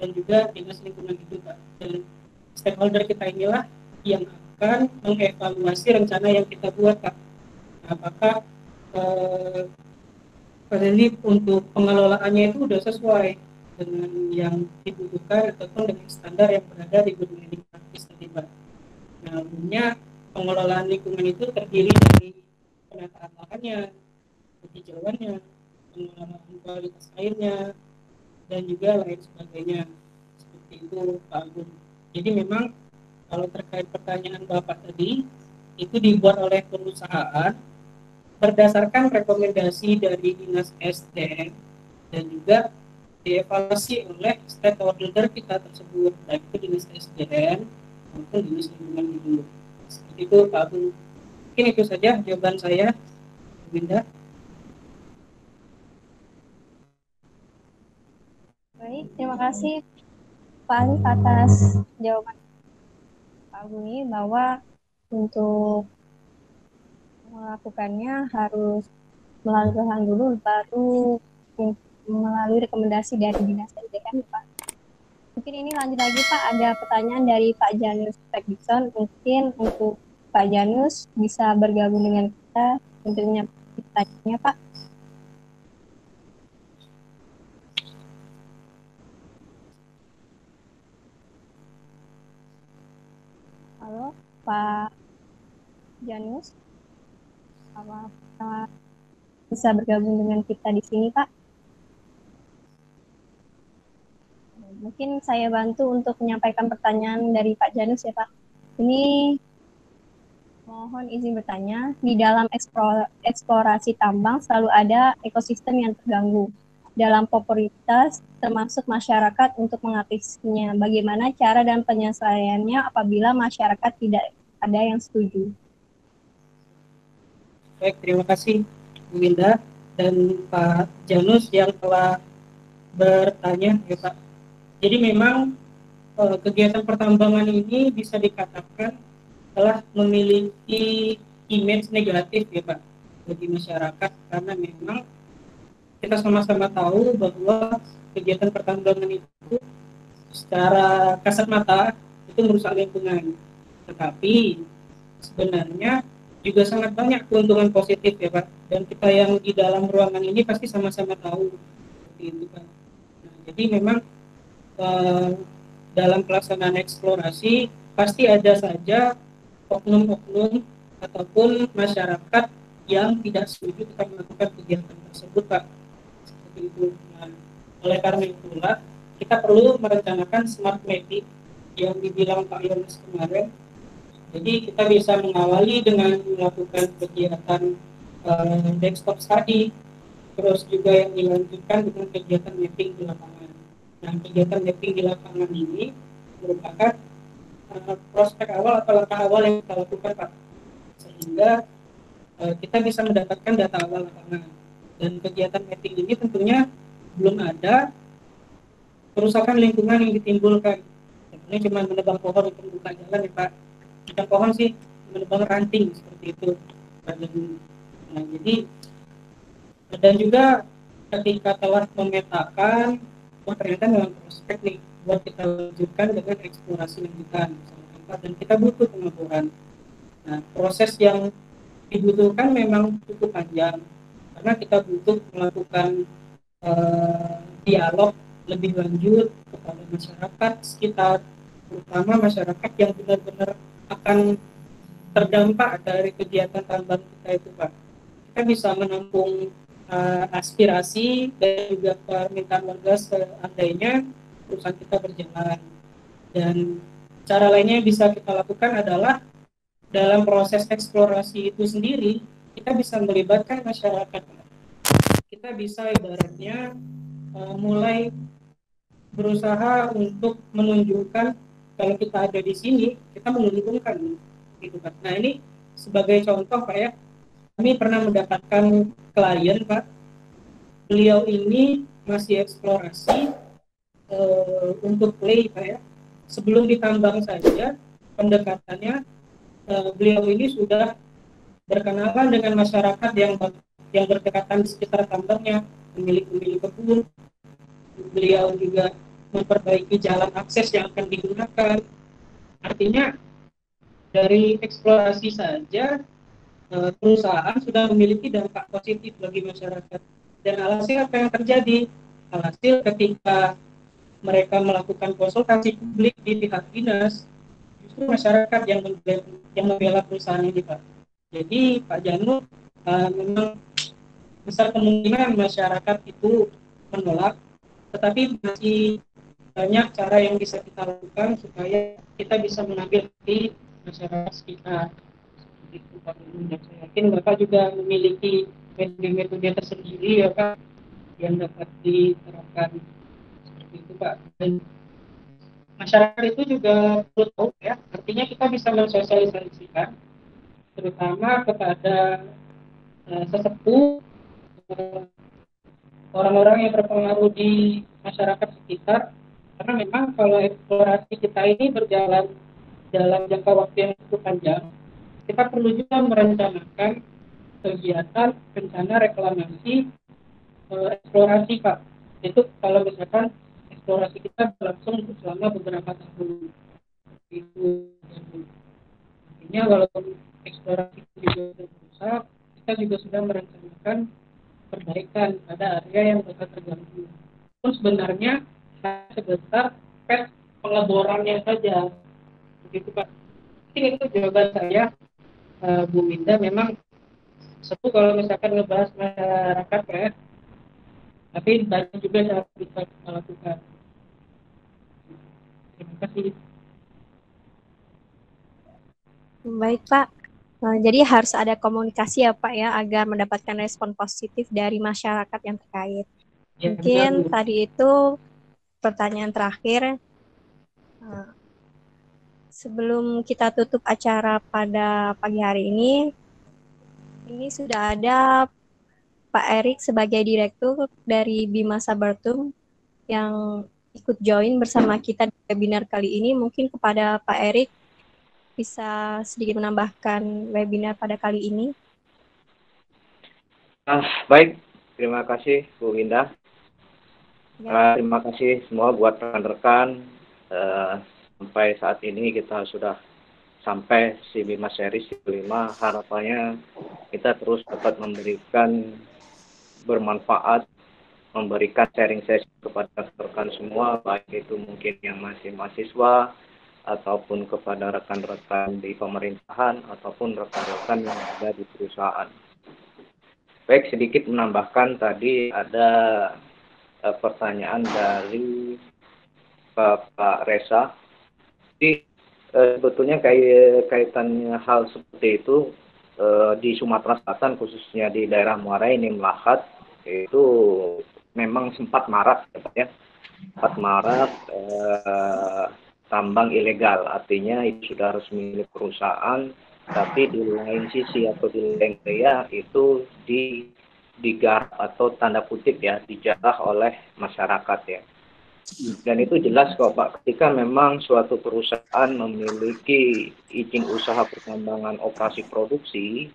dan juga Dinas Lingkungan itu Pak. Dan stakeholder kita inilah yang akan mengevaluasi rencana yang kita buat Pak. Apakah jadi untuk pengelolaannya itu sudah sesuai dengan yang dibutuhkan ataupun dengan standar yang berada di good mining practice tadi Pak. Nah, umumnya pengelolaan lingkungan itu terdiri dari penataan lahannya, penghijauannya, pengelolaan kualitas airnya, dan juga lain sebagainya. Seperti itu Pak Agung. Jadi memang kalau terkait pertanyaan Bapak tadi, itu dibuat oleh perusahaan berdasarkan rekomendasi dari Dinas SDM dan juga dievaluasi oleh stakeholder kita tersebut, baik itu Dinas SDM maupun Dinas Lingkungan Hidup. Seperti itu Pak Agung. Mungkin itu saja jawaban saya, Winda. Baik, terima kasih Pak Alif atas jawaban Pak Agung ini, bahwa untuk melakukannya harus melalui lahan dulu, baru melalui rekomendasi dari Dinas SDM Pak. Mungkin ini lanjut lagi Pak, ada pertanyaan dari Pak Janus Ferguson. Mungkin untuk Pak Janus bisa bergabung dengan kita untuk menyampaikan pertanyaannya Pak. Halo Pak Janus, apa bisa bergabung dengan kita di sini Pak? Mungkin saya bantu untuk menyampaikan pertanyaan dari Pak Janus ya Pak. Ini mohon izin bertanya, di dalam eksplorasi tambang selalu ada ekosistem yang terganggu dalam popularitas termasuk masyarakat untuk mengatasinya. Bagaimana cara dan penyelesaiannya apabila masyarakat tidak ada yang setuju? Baik, terima kasih Bu Winda dan Pak Janus yang telah bertanya ya Pak. Jadi memang kegiatan pertambangan ini bisa dikatakan telah memiliki image negatif ya Pak bagi masyarakat, karena memang kita sama-sama tahu bahwa kegiatan pertambangan itu secara kasat mata itu merusak lingkungan, tetapi sebenarnya juga sangat banyak keuntungan positif ya Pak, dan kita yang di dalam ruangan ini pasti sama-sama tahu seperti itu Pak. Nah, jadi memang dalam pelaksanaan eksplorasi pasti ada saja oknum-oknum ataupun masyarakat yang tidak setuju kita melakukan kegiatan tersebut Pak. Seperti itu. Nah, oleh karena itulah kita perlu merencanakan smart mapping yang dibilang Pak Yones kemarin. Jadi kita bisa mengawali dengan melakukan kegiatan desktop study, terus juga yang dilanjutkan dengan kegiatan mapping di lapangan. Nah, kegiatan mapping di lapangan ini merupakan prospek awal atau langkah awal yang kita lakukan, Pak, sehingga kita bisa mendapatkan data awal lapangan. Dan kegiatan mapping ini tentunya belum ada kerusakan lingkungan yang ditimbulkan. Sebenarnya cuma menebang pohon untuk membuka jalan ya Pak. Menebang pohon sih menebang ranting seperti itu. Nah, jadi dan juga ketika telah memetakan, ternyata memang prospek nih buat kita lanjutkan dengan eksplorasi lanjutan dan kita butuh pengeboran. Nah, proses yang dibutuhkan memang cukup panjang karena kita butuh melakukan dialog lebih lanjut kepada masyarakat sekitar, terutama masyarakat yang benar-benar akan terdampak dari kegiatan tambang kita itu, Pak. Kita bisa menampung aspirasi dan juga permintaan warga seandainya perusahaan kita berjalan. Dan cara lainnya yang bisa kita lakukan adalah dalam proses eksplorasi itu sendiri, kita bisa melibatkan masyarakat. Kita bisa ibaratnya mulai berusaha untuk menunjukkan kalau kita ada di sini, kita menguntungkan. Gitu, Pak. Nah, ini sebagai contoh, Pak ya, kami pernah mendapatkan klien, Pak. Beliau ini masih eksplorasi untuk play, Pak ya. Sebelum ditambang saja, pendekatannya beliau ini sudah berkenalan dengan masyarakat yang berdekatan di sekitar tambangnya, pemilik kebun. Beliau juga memperbaiki jalan akses yang akan digunakan. Artinya dari eksplorasi saja perusahaan sudah memiliki dampak positif bagi masyarakat. Dan alhasil apa yang terjadi? Alhasil ketika mereka melakukan konsultasi publik di pihak dinas, justru masyarakat yang membela perusahaan ini, Pak. Jadi Pak Janu memang besar kemungkinan masyarakat itu menolak, tetapi masih banyak cara yang bisa kita lakukan supaya kita bisa mengambil di masyarakat sekitar. Itu Pak Janu. Saya yakin Bapak juga memiliki metode tersendiri ya Pak yang dapat diterapkan seperti itu Pak. Dan masyarakat itu juga perlu tahu ya, artinya kita bisa mensosialisasikan terutama kepada sesepuh, orang-orang yang berpengaruh di masyarakat sekitar, karena memang kalau eksplorasi kita ini berjalan dalam jangka waktu yang cukup panjang, kita perlu juga merencanakan kegiatan rencana reklamasi eksplorasi Pak. Itu kalau misalkan eksplorasi kita berlangsung selama beberapa tahun. Itu artinya walaupun eksplorasi itu juga berusaha, kita juga sudah merencanakan perbaikan pada area yang bakal terganggu. Pun sebenarnya sebesar pes pengeborannya saja. Begitu Pak. Mungkin itu jawaban saya, Bu Winda. Memang seru kalau misalkan ngebahas masyarakat ya, tapi banyak juga yang bisa kita lakukan. Terima kasih. Baik Pak, jadi harus ada komunikasi ya Pak ya agar mendapatkan respon positif dari masyarakat yang terkait. Ya, mungkin benar. Tadi itu pertanyaan terakhir. Sebelum kita tutup acara pada pagi hari ini sudah ada Pak Erik sebagai direktur dari Bima Sabertum yang ikut join bersama kita di webinar kali ini. Mungkin kepada Pak Erik bisa sedikit menambahkan webinar pada kali ini. Baik, terima kasih Bu Winda. Ya. Terima kasih semua buat rekan-rekan. Sampai saat ini kita sudah sampai si Bima Series 5. Harapannya kita terus dapat memberikan bermanfaat, memberikan sharing sesi kepada rekan semua, baik itu mungkin yang masih mahasiswa, ataupun kepada rekan-rekan di pemerintahan, ataupun rekan-rekan yang ada di perusahaan. Baik, sedikit menambahkan tadi ada pertanyaan dari Pak Reza. Jadi sebetulnya kaitannya hal seperti itu di Sumatera Selatan, khususnya di daerah Muara Enim Lahat, itu memang sempat marak ya. Sempat marak tambang ilegal, artinya itu sudah resmi milik perusahaan, tapi di lain sisi atau di lain daya itu digarap atau tanda kutip ya dijarah oleh masyarakat ya. Dan itu jelas kok Pak, ketika memang suatu perusahaan memiliki izin usaha pertambangan operasi produksi,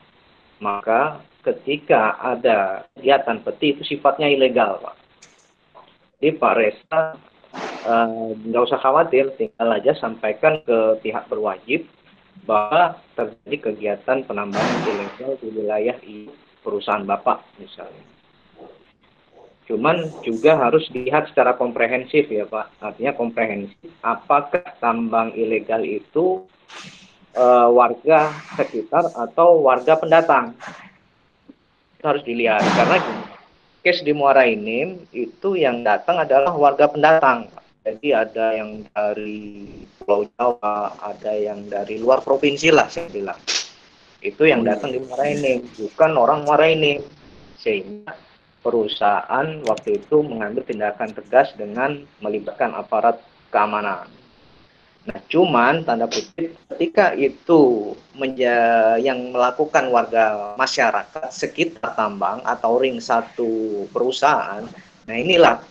maka ketika ada kegiatan peti itu sifatnya ilegal Pak. Jadi Pak Resa nggak usah khawatir, tinggal aja sampaikan ke pihak berwajib bahwa terjadi kegiatan penambangan ilegal di wilayah perusahaan Bapak misalnya. Cuman juga harus dilihat secara komprehensif ya Pak. Artinya komprehensif. Apakah tambang ilegal itu warga sekitar atau warga pendatang? Itu harus dilihat. Karena case di Muara Enim itu yang datang adalah warga pendatang. Jadi ada yang dari Pulau Jawa, ada yang dari luar provinsi lah saya bilang. Itu yang datang di Muara Enim, bukan orang Muara Enim. Sehingga perusahaan waktu itu mengambil tindakan tegas dengan melibatkan aparat keamanan. Nah, cuman tanda kutip ketika itu yang melakukan warga masyarakat sekitar tambang atau ring satu perusahaan, nah inilah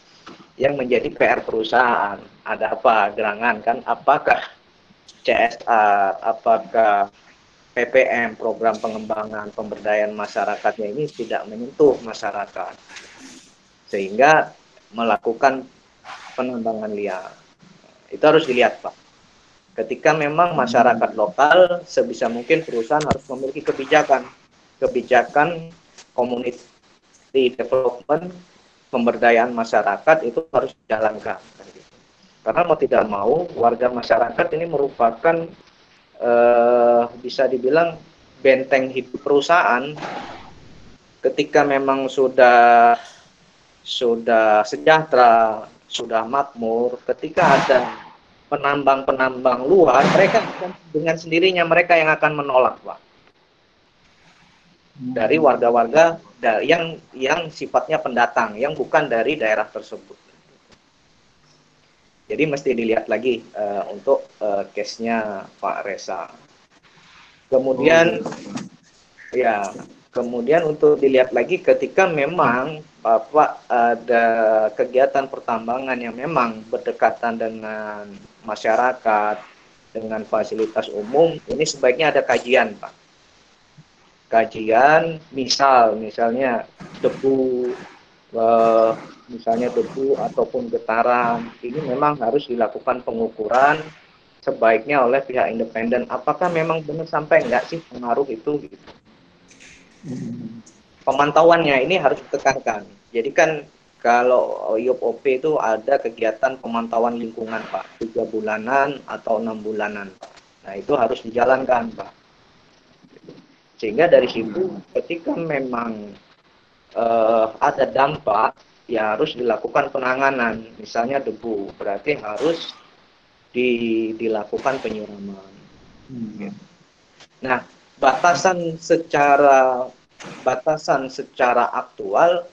yang menjadi PR perusahaan. Ada apa gerangan kan? Apakah CSR, apakah PPM, program pengembangan pemberdayaan masyarakatnya ini tidak menyentuh masyarakat, sehingga melakukan penambangan liar. Itu harus dilihat Pak. Ketika memang masyarakat lokal, sebisa mungkin perusahaan harus memiliki kebijakan community development, pemberdayaan masyarakat itu harus dijalankan. Karena mau tidak mau, warga masyarakat ini merupakan bisa dibilang benteng hidup perusahaan. Ketika memang sudah sejahtera, sudah makmur, ketika ada penambang-penambang luar, mereka dengan sendirinya mereka yang akan menolak Pak. Dari warga-warga yang sifatnya pendatang, yang bukan dari daerah tersebut. Jadi mesti dilihat lagi untuk case-nya Pak Resa. Kemudian kemudian untuk dilihat lagi ketika memang Bapak ada kegiatan pertambangan yang memang berdekatan dengan masyarakat, dengan fasilitas umum, ini sebaiknya ada kajian Pak. Kajian misalnya debu, misalnya debu ataupun getaran, ini memang harus dilakukan pengukuran sebaiknya oleh pihak independen. Apakah memang benar sampai enggak sih pengaruh itu? Gitu. Pemantauannya ini harus ditekankan. Jadi kan kalau IOP itu ada kegiatan pemantauan lingkungan Pak, 3 bulanan atau 6 bulanan Pak. Nah itu harus dijalankan Pak. Sehingga dari situ ketika memang ada dampak, ya harus dilakukan penanganan. Misalnya debu, berarti harus dilakukan penyiraman. Nah, batasan secara aktual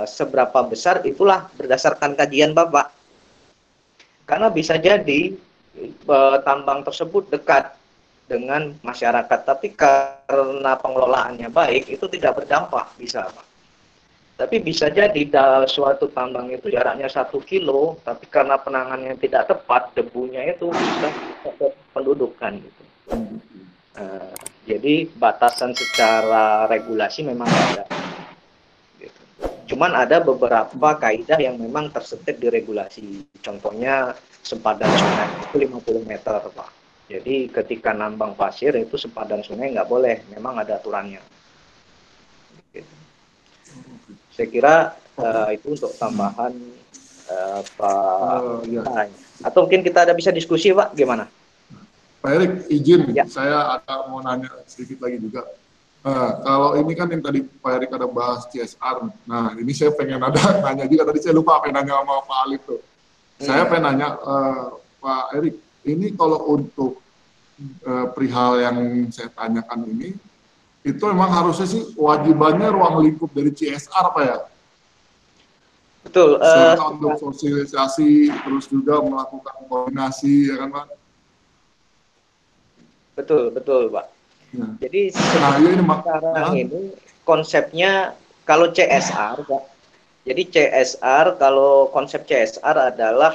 seberapa besar itulah berdasarkan kajian Bapak. Karena bisa jadi tambang tersebut dekat dengan masyarakat, tapi karena pengelolaannya baik itu tidak berdampak, bisa Pak. Tapi bisa jadi suatu tambang itu jaraknya 1 kilo, tapi karena penanganannya tidak tepat, debunya itu bisa ke pendudukan gitu. Jadi batasan secara regulasi memang ada. Gitu. Cuman ada beberapa kaidah yang memang tersetip di regulasi. Contohnya sempadan sungai itu 50 meter Pak. Jadi ketika nambang pasir itu sempadan sungai nggak boleh, memang ada aturannya. Gitu. Saya kira itu untuk tambahan Pak. Atau mungkin kita bisa diskusi Pak, gimana? Pak Erik, izin, saya ada mau nanya sedikit lagi juga. Kalau ini kan yang tadi Pak Erik ada bahas CSR, nah ini saya pengen nanya juga, tadi saya lupa pengen nanya sama Pak Alif tuh. Saya pengen nanya, Pak Erik, ini kalau untuk perihal yang saya tanyakan ini, itu memang harusnya sih wajibannya ruang lingkup dari CSR Pak ya? Betul. serta untuk sosialisasi, terus juga melakukan koordinasi, ya kan Pak? Betul, betul, Pak. Ya. Jadi Nah, ya ini sekarang ini konsepnya kalau CSR, Pak. Jadi CSR, kalau konsep CSR adalah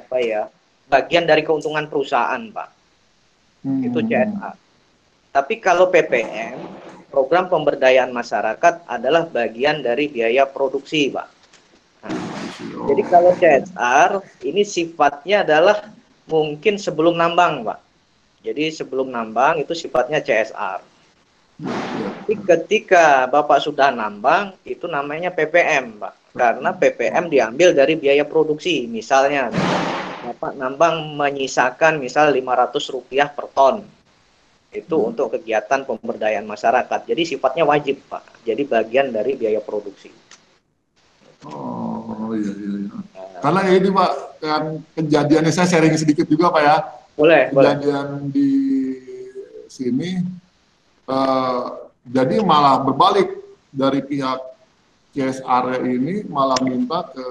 apa ya, bagian dari keuntungan perusahaan, Pak. Itu CSR. Tapi kalau PPM, program pemberdayaan masyarakat, adalah bagian dari biaya produksi, Pak. Nah, jadi kalau CSR ini sifatnya adalah mungkin sebelum nambang, Pak. Jadi sebelum nambang itu sifatnya CSR. Tapi ketika Bapak sudah nambang, itu namanya PPM, Pak. Karena PPM diambil dari biaya produksi. Misalnya, Bapak nambang menyisakan misal Rp500 per ton. Itu untuk kegiatan pemberdayaan masyarakat. Jadi sifatnya wajib, Pak. Jadi bagian dari biaya produksi. Oh iya. Karena ini Pak, kan kejadiannya saya sharing sedikit juga Pak ya. Boleh. Kejadian di sini, jadi malah berbalik dari pihak CSR ini malah minta ke,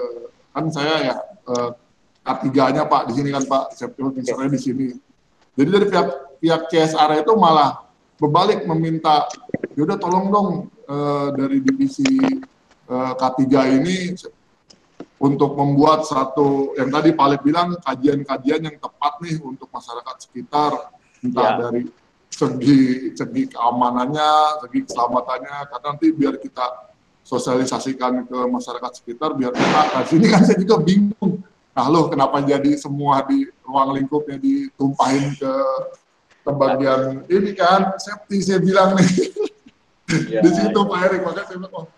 kan saya ya K3-nya Pak di sini kan Pak, safety officer-nya di sini. Jadi dari pihak CSR itu malah berbalik meminta, yaudah tolong dong dari divisi K3 ini untuk membuat satu, yang tadi Pak Alif bilang, kajian-kajian yang tepat nih untuk masyarakat sekitar, entah dari segi keamanannya, segi keselamatannya, karena nanti biar kita sosialisasikan ke masyarakat sekitar, biar kita, nah sini kan saya juga bingung, nah loh kenapa jadi semua di ruang lingkupnya ditumpahin ke bagian ini kan, safety saya bilang nih, di situ Pak Erik, makanya saya bilang,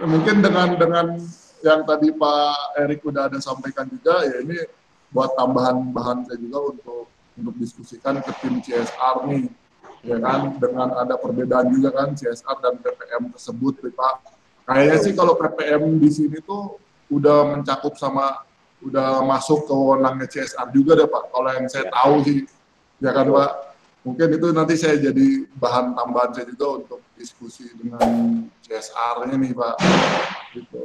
mungkin dengan yang tadi Pak Erik udah ada sampaikan juga, ya ini buat tambahan bahan saya juga untuk diskusikan ke tim CSR nih, ya kan, dengan ada perbedaan juga kan CSR dan PPM tersebut, Pak. Kayaknya sih kalau PPM di sini tuh udah mencakup sama, udah masuk ke wewenangnya CSR juga deh Pak, kalau yang saya tahu sih, ya kan Pak. Mungkin itu nanti saya jadi bahan tambahan saya juga untuk diskusi dengan CSR-nya nih Pak. Gitu.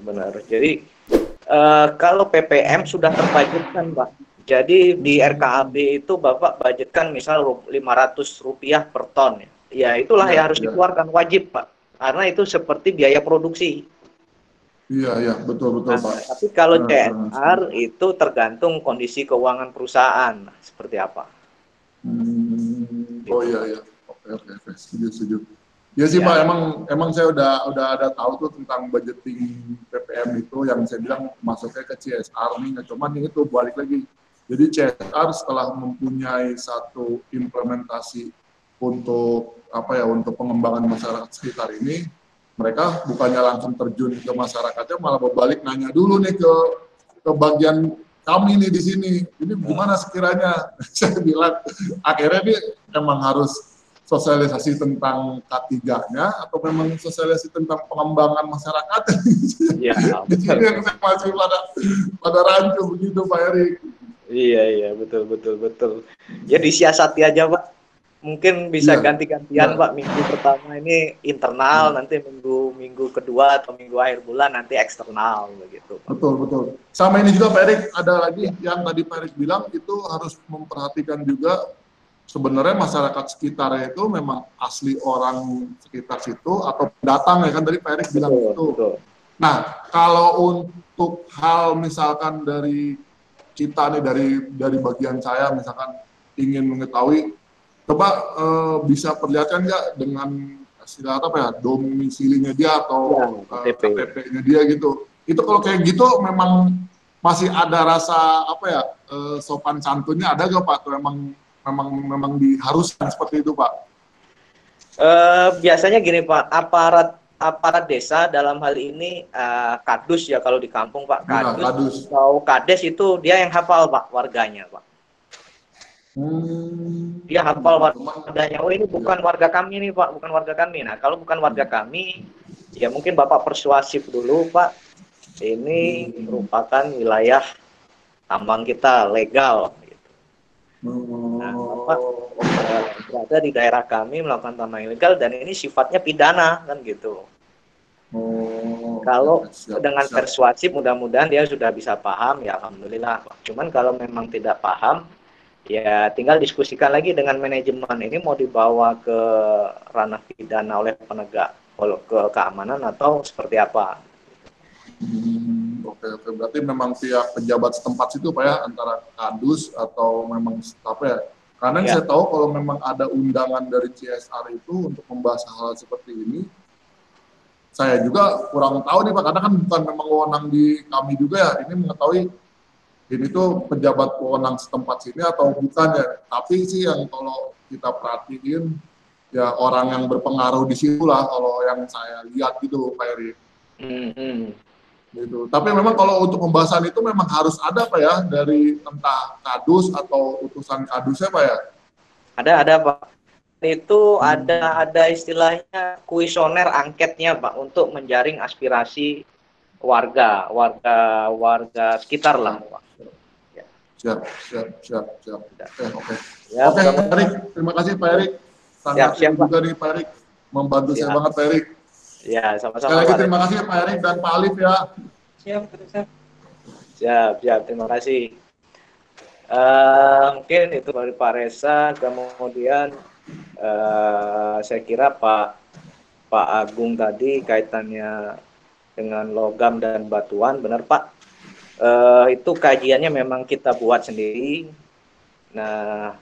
Benar. Jadi kalau PPM sudah terbudgetkan Pak. Jadi di RKAB itu Bapak budgetkan misal Rp500 per ton. Ya itulah yang harus dikeluarkan, wajib Pak. Karena itu seperti biaya produksi. Iya, betul Pak. Tapi kalau CSR itu tergantung kondisi keuangan perusahaan. Seperti apa? Oh iya. Oke. Setuju. Ya sih Pak, emang saya udah ada tahu tuh tentang budgeting PPM itu, yang saya bilang masuknya ke CSR nih, cuman itu balik lagi. Jadi CSR setelah mempunyai satu implementasi untuk untuk pengembangan masyarakat sekitar ini, mereka bukannya langsung terjun ke masyarakatnya, malah berbalik nanya dulu nih ke bagian kami nih di sini. Ini gimana sekiranya? Saya bilang akhirnya ini emang harus sosialisasi tentang K3-nya atau memang sosialisasi tentang pengembangan masyarakat? Ya, di sini yang saya masih pada rancu begitu Pak Erik. Iya, betul. Ya disiasati aja Pak. Mungkin bisa ganti-gantian Pak. Minggu pertama ini internal, nanti minggu kedua atau minggu akhir bulan nanti eksternal begitu. Betul. Sama ini juga Pak Erik, ada lagi yang tadi Pak Erik bilang itu harus memperhatikan juga sebenarnya masyarakat sekitar itu memang asli orang sekitar situ atau pendatang, ya kan tadi Pak Erik bilang itu. Nah, kalau untuk hal misalkan dari kita nih, dari bagian saya misalkan ingin mengetahui, coba bisa perlihatkan nggak dengan domisilinya dia atau KTP-nya dia gitu. Itu kalau kayak gitu memang masih ada rasa sopan santunnya ada nggak Pak? Atau memang diharuskan seperti itu Pak? Biasanya gini Pak, aparat desa dalam hal ini kadus ya kalau di kampung Pak, kadus atau kades itu dia yang hafal Pak warganya Pak. Dia hafal warganya, oh ini bukan warga kami nih Pak, bukan warga kami. Nah kalau bukan warga kami, ya mungkin Bapak persuasif dulu Pak, ini merupakan wilayah tambang kita legal. Nah, Bapak berada di daerah kami melakukan tambang ilegal dan ini sifatnya pidana kan gitu. Kalau Siap, dengan siap. persuasif mudah-mudahan dia sudah bisa paham, ya alhamdulillah. Cuman kalau memang tidak paham, ya tinggal diskusikan lagi dengan manajemen. Ini mau dibawa ke ranah pidana oleh penegak ke keamanan atau seperti apa? Oke, oke. Berarti memang pihak pejabat setempat situ Pak ya, antara kadus atau memang apa ya? Karena yang Ya. saya tahu kalau memang ada undangan dari CSR itu untuk membahas hal seperti ini, saya juga kurang tahu nih Pak, karena kan bukan memang wewenang di kami juga ya, ini mengetahui ini tuh pejabat wewenang setempat sini atau bukan ya. Tapi sih yang kalau kita perhatiin, ya orang yang berpengaruh di situ lah kalau yang saya lihat gitu Pak Eri. Gitu. Tapi memang kalau untuk pembahasan itu memang harus ada Pak ya, dari entah kadus atau utusan kadusnya Pak ya? Ada Pak. Itu ada istilahnya kuesioner angketnya Pak untuk menjaring aspirasi warga sekitar lah Pak. Siap. Oke. Ya, Oke, Pak Erik, terima kasih Pak Erik. Sangat siap, juga nih Pak Erik, membantu saya banget Pak Erik. Ya, sama-sama. Sekali lagi Pak. terima kasih Pak Erik dan Pak Alif ya. Siap, terima kasih. Mungkin itu dari Pak Reza, kemudian saya kira Pak Agung tadi kaitannya dengan logam dan batuan, benar Pak. Itu kajiannya memang kita buat sendiri. Nah,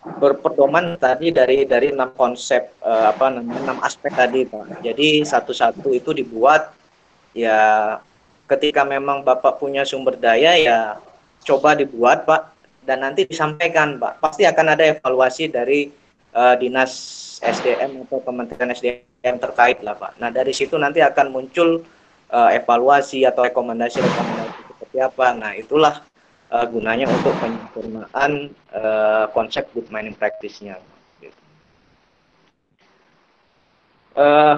berpedoman tadi dari 6 konsep 6 aspek tadi Pak. Jadi satu-satu itu dibuat ya, ketika memang Bapak punya sumber daya ya coba dibuat Pak, dan nanti disampaikan Pak. Pasti akan ada evaluasi dari Dinas SDM atau Kementerian SDM terkait lah Pak. Nah dari situ nanti akan muncul evaluasi atau rekomendasi seperti apa. Nah itulah gunanya untuk penyempurnaan konsep good mining practice-nya.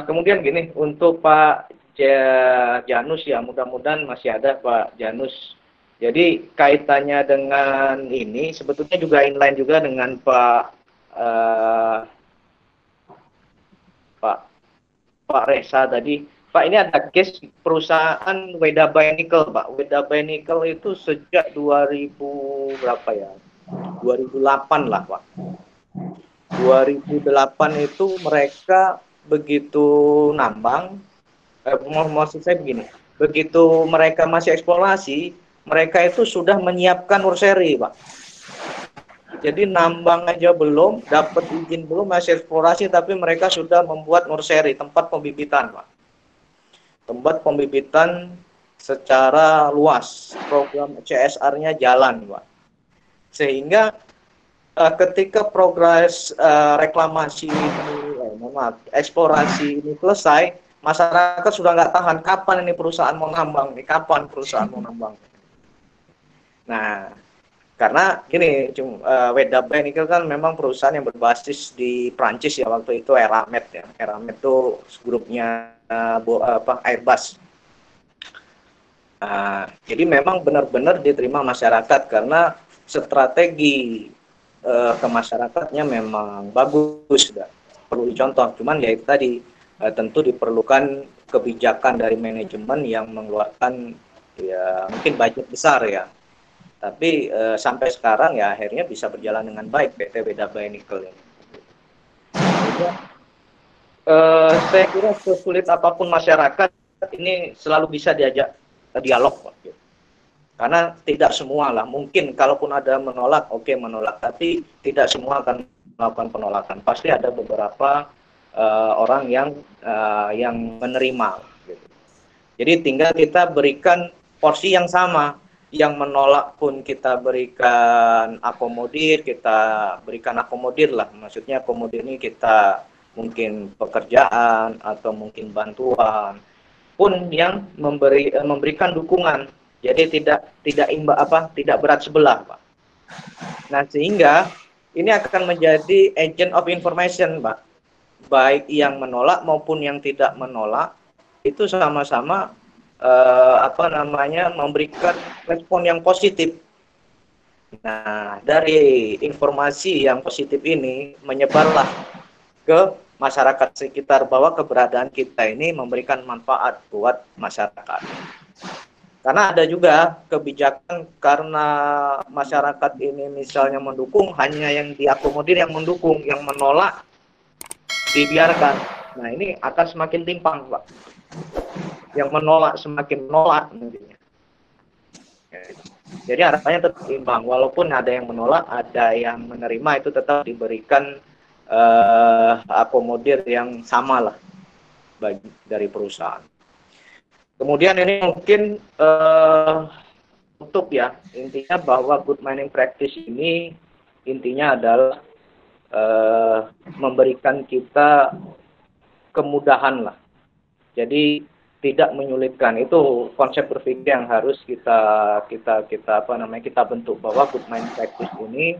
Kemudian gini, untuk Pak Janus ya, mudah-mudahan masih ada Pak Janus. Jadi kaitannya dengan ini sebetulnya juga inline juga dengan Pak Reza tadi. Pak, ini ada case perusahaan Wedabay Nickel, Pak. Wedabay Nickel itu sejak 2000 berapa ya? 2008 lah, Pak. 2008 itu mereka begitu nambang, maksud saya begini, begitu mereka masih eksplorasi, mereka itu sudah menyiapkan urseri, Pak. Jadi nambang aja belum, dapat izin belum, masih eksplorasi, tapi mereka sudah membuat nursery, tempat pembibitan, Pak. Tempat pembibitan secara luas, program CSR-nya jalan, Pak. Sehingga ketika progres reklamasi ini, eksplorasi ini selesai, masyarakat sudah nggak tahan, kapan ini perusahaan mau nambang, kapan perusahaan mau nambang. Nah, karena gini, Wedabay ini kan memang perusahaan yang berbasis di Prancis ya, waktu itu Eramet ya. Eramet itu grupnya Airbus. Jadi memang benar-benar diterima masyarakat karena strategi ke masyarakatnya memang bagus, sudah perlu dicontoh. Cuman ya itu tadi tentu diperlukan kebijakan dari manajemen yang mengeluarkan ya mungkin budget besar ya. Tapi sampai sekarang ya akhirnya bisa berjalan dengan baik PT Wedabay Nickel ini. Saya kira sesulit apapun masyarakat ini selalu bisa diajak dialog, Pak. Karena tidak semua lah, mungkin kalaupun ada menolak, oke menolak, tapi tidak semua akan melakukan penolakan. Pasti ada beberapa orang yang menerima. Gitu. Jadi tinggal kita berikan porsi yang sama. Yang menolak pun kita berikan akomodir, lah. Maksudnya akomodir ini kita mungkin pekerjaan atau mungkin bantuan. Pun yang memberikan dukungan. Jadi tidak berat sebelah, Pak. Nah, sehingga ini akan menjadi agent of information, Pak. Baik yang menolak maupun yang tidak menolak itu sama-sama memberikan respon yang positif. Nah, dari informasi yang positif ini menyebarlah ke masyarakat sekitar bahwa keberadaan kita ini memberikan manfaat buat masyarakat. Karena ada juga kebijakan karena masyarakat ini misalnya mendukung, hanya yang diakomodir yang mendukung, yang menolak dibiarkan. Nah ini akan semakin timpang, Pak. Yang menolak semakin menolak nantinya. Jadi harapannya tetap timpang, walaupun ada yang menolak, ada yang menerima, itu tetap diberikan akomodir yang sama lah bagi dari perusahaan. Kemudian ini mungkin untuk ya, intinya bahwa good mining practice ini intinya adalah memberikan kita kemudahan lah. Jadi tidak menyulitkan. Itu konsep berpikir yang harus kita bentuk, bahwa good mining practice ini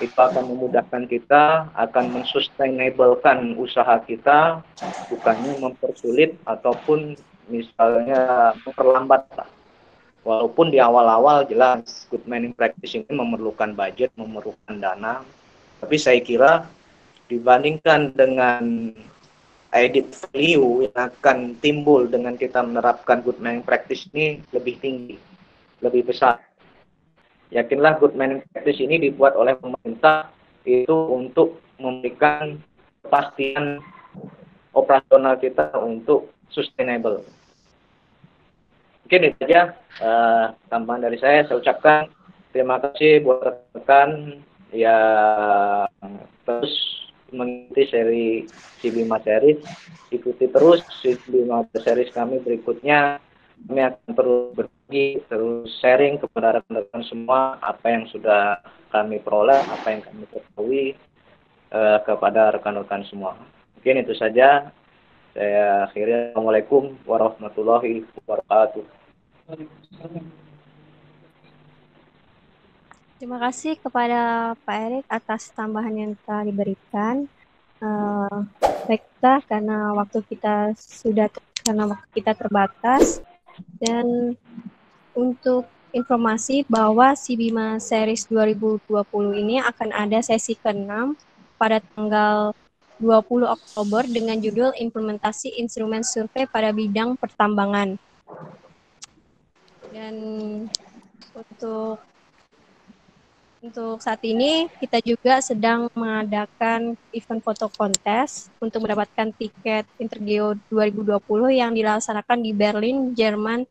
itu akan memudahkan kita, akan mensustainablekan usaha kita, bukannya mempersulit ataupun misalnya memperlambat lah. Walaupun di awal-awal jelas good mining practice ini memerlukan budget, memerlukan dana, tapi saya kira dibandingkan dengan added value yang akan timbul dengan kita menerapkan good mining practice ini lebih tinggi, lebih besar. Yakinlah good mining practice ini dibuat oleh pemerintah itu untuk memberikan kepastian operasional kita untuk sustainable. Mungkin itu saja tambahan dari saya. Saya ucapkan terima kasih buat rekan yang terus mengikuti seri Sibima Series. Ikuti terus Sibima Series kami berikutnya. Kami akan terus berbagi, terus sharing kepada rekan-rekan semua apa yang sudah kami peroleh, apa yang kami ketahui kepada rekan-rekan semua. Mungkin itu saja. Saya akhiri. Assalamualaikum warahmatullahi wabarakatuh. Terima kasih kepada Pak Erik atas tambahan yang telah diberikan. Baiklah, karena waktu kita terbatas, dan untuk informasi bahwa Sibima Series 2020 ini akan ada sesi ke-6 pada tanggal 20 Oktober dengan judul Implementasi Instrumen Survei pada Bidang Pertambangan. Dan untuk saat ini kita juga sedang mengadakan event foto kontes untuk mendapatkan tiket Intergeo 2020 yang dilaksanakan di Berlin, Jerman.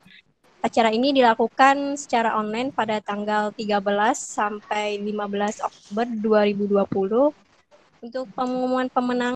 Acara ini dilakukan secara online pada tanggal 13 sampai 15 Oktober 2020. Untuk pengumuman pemenang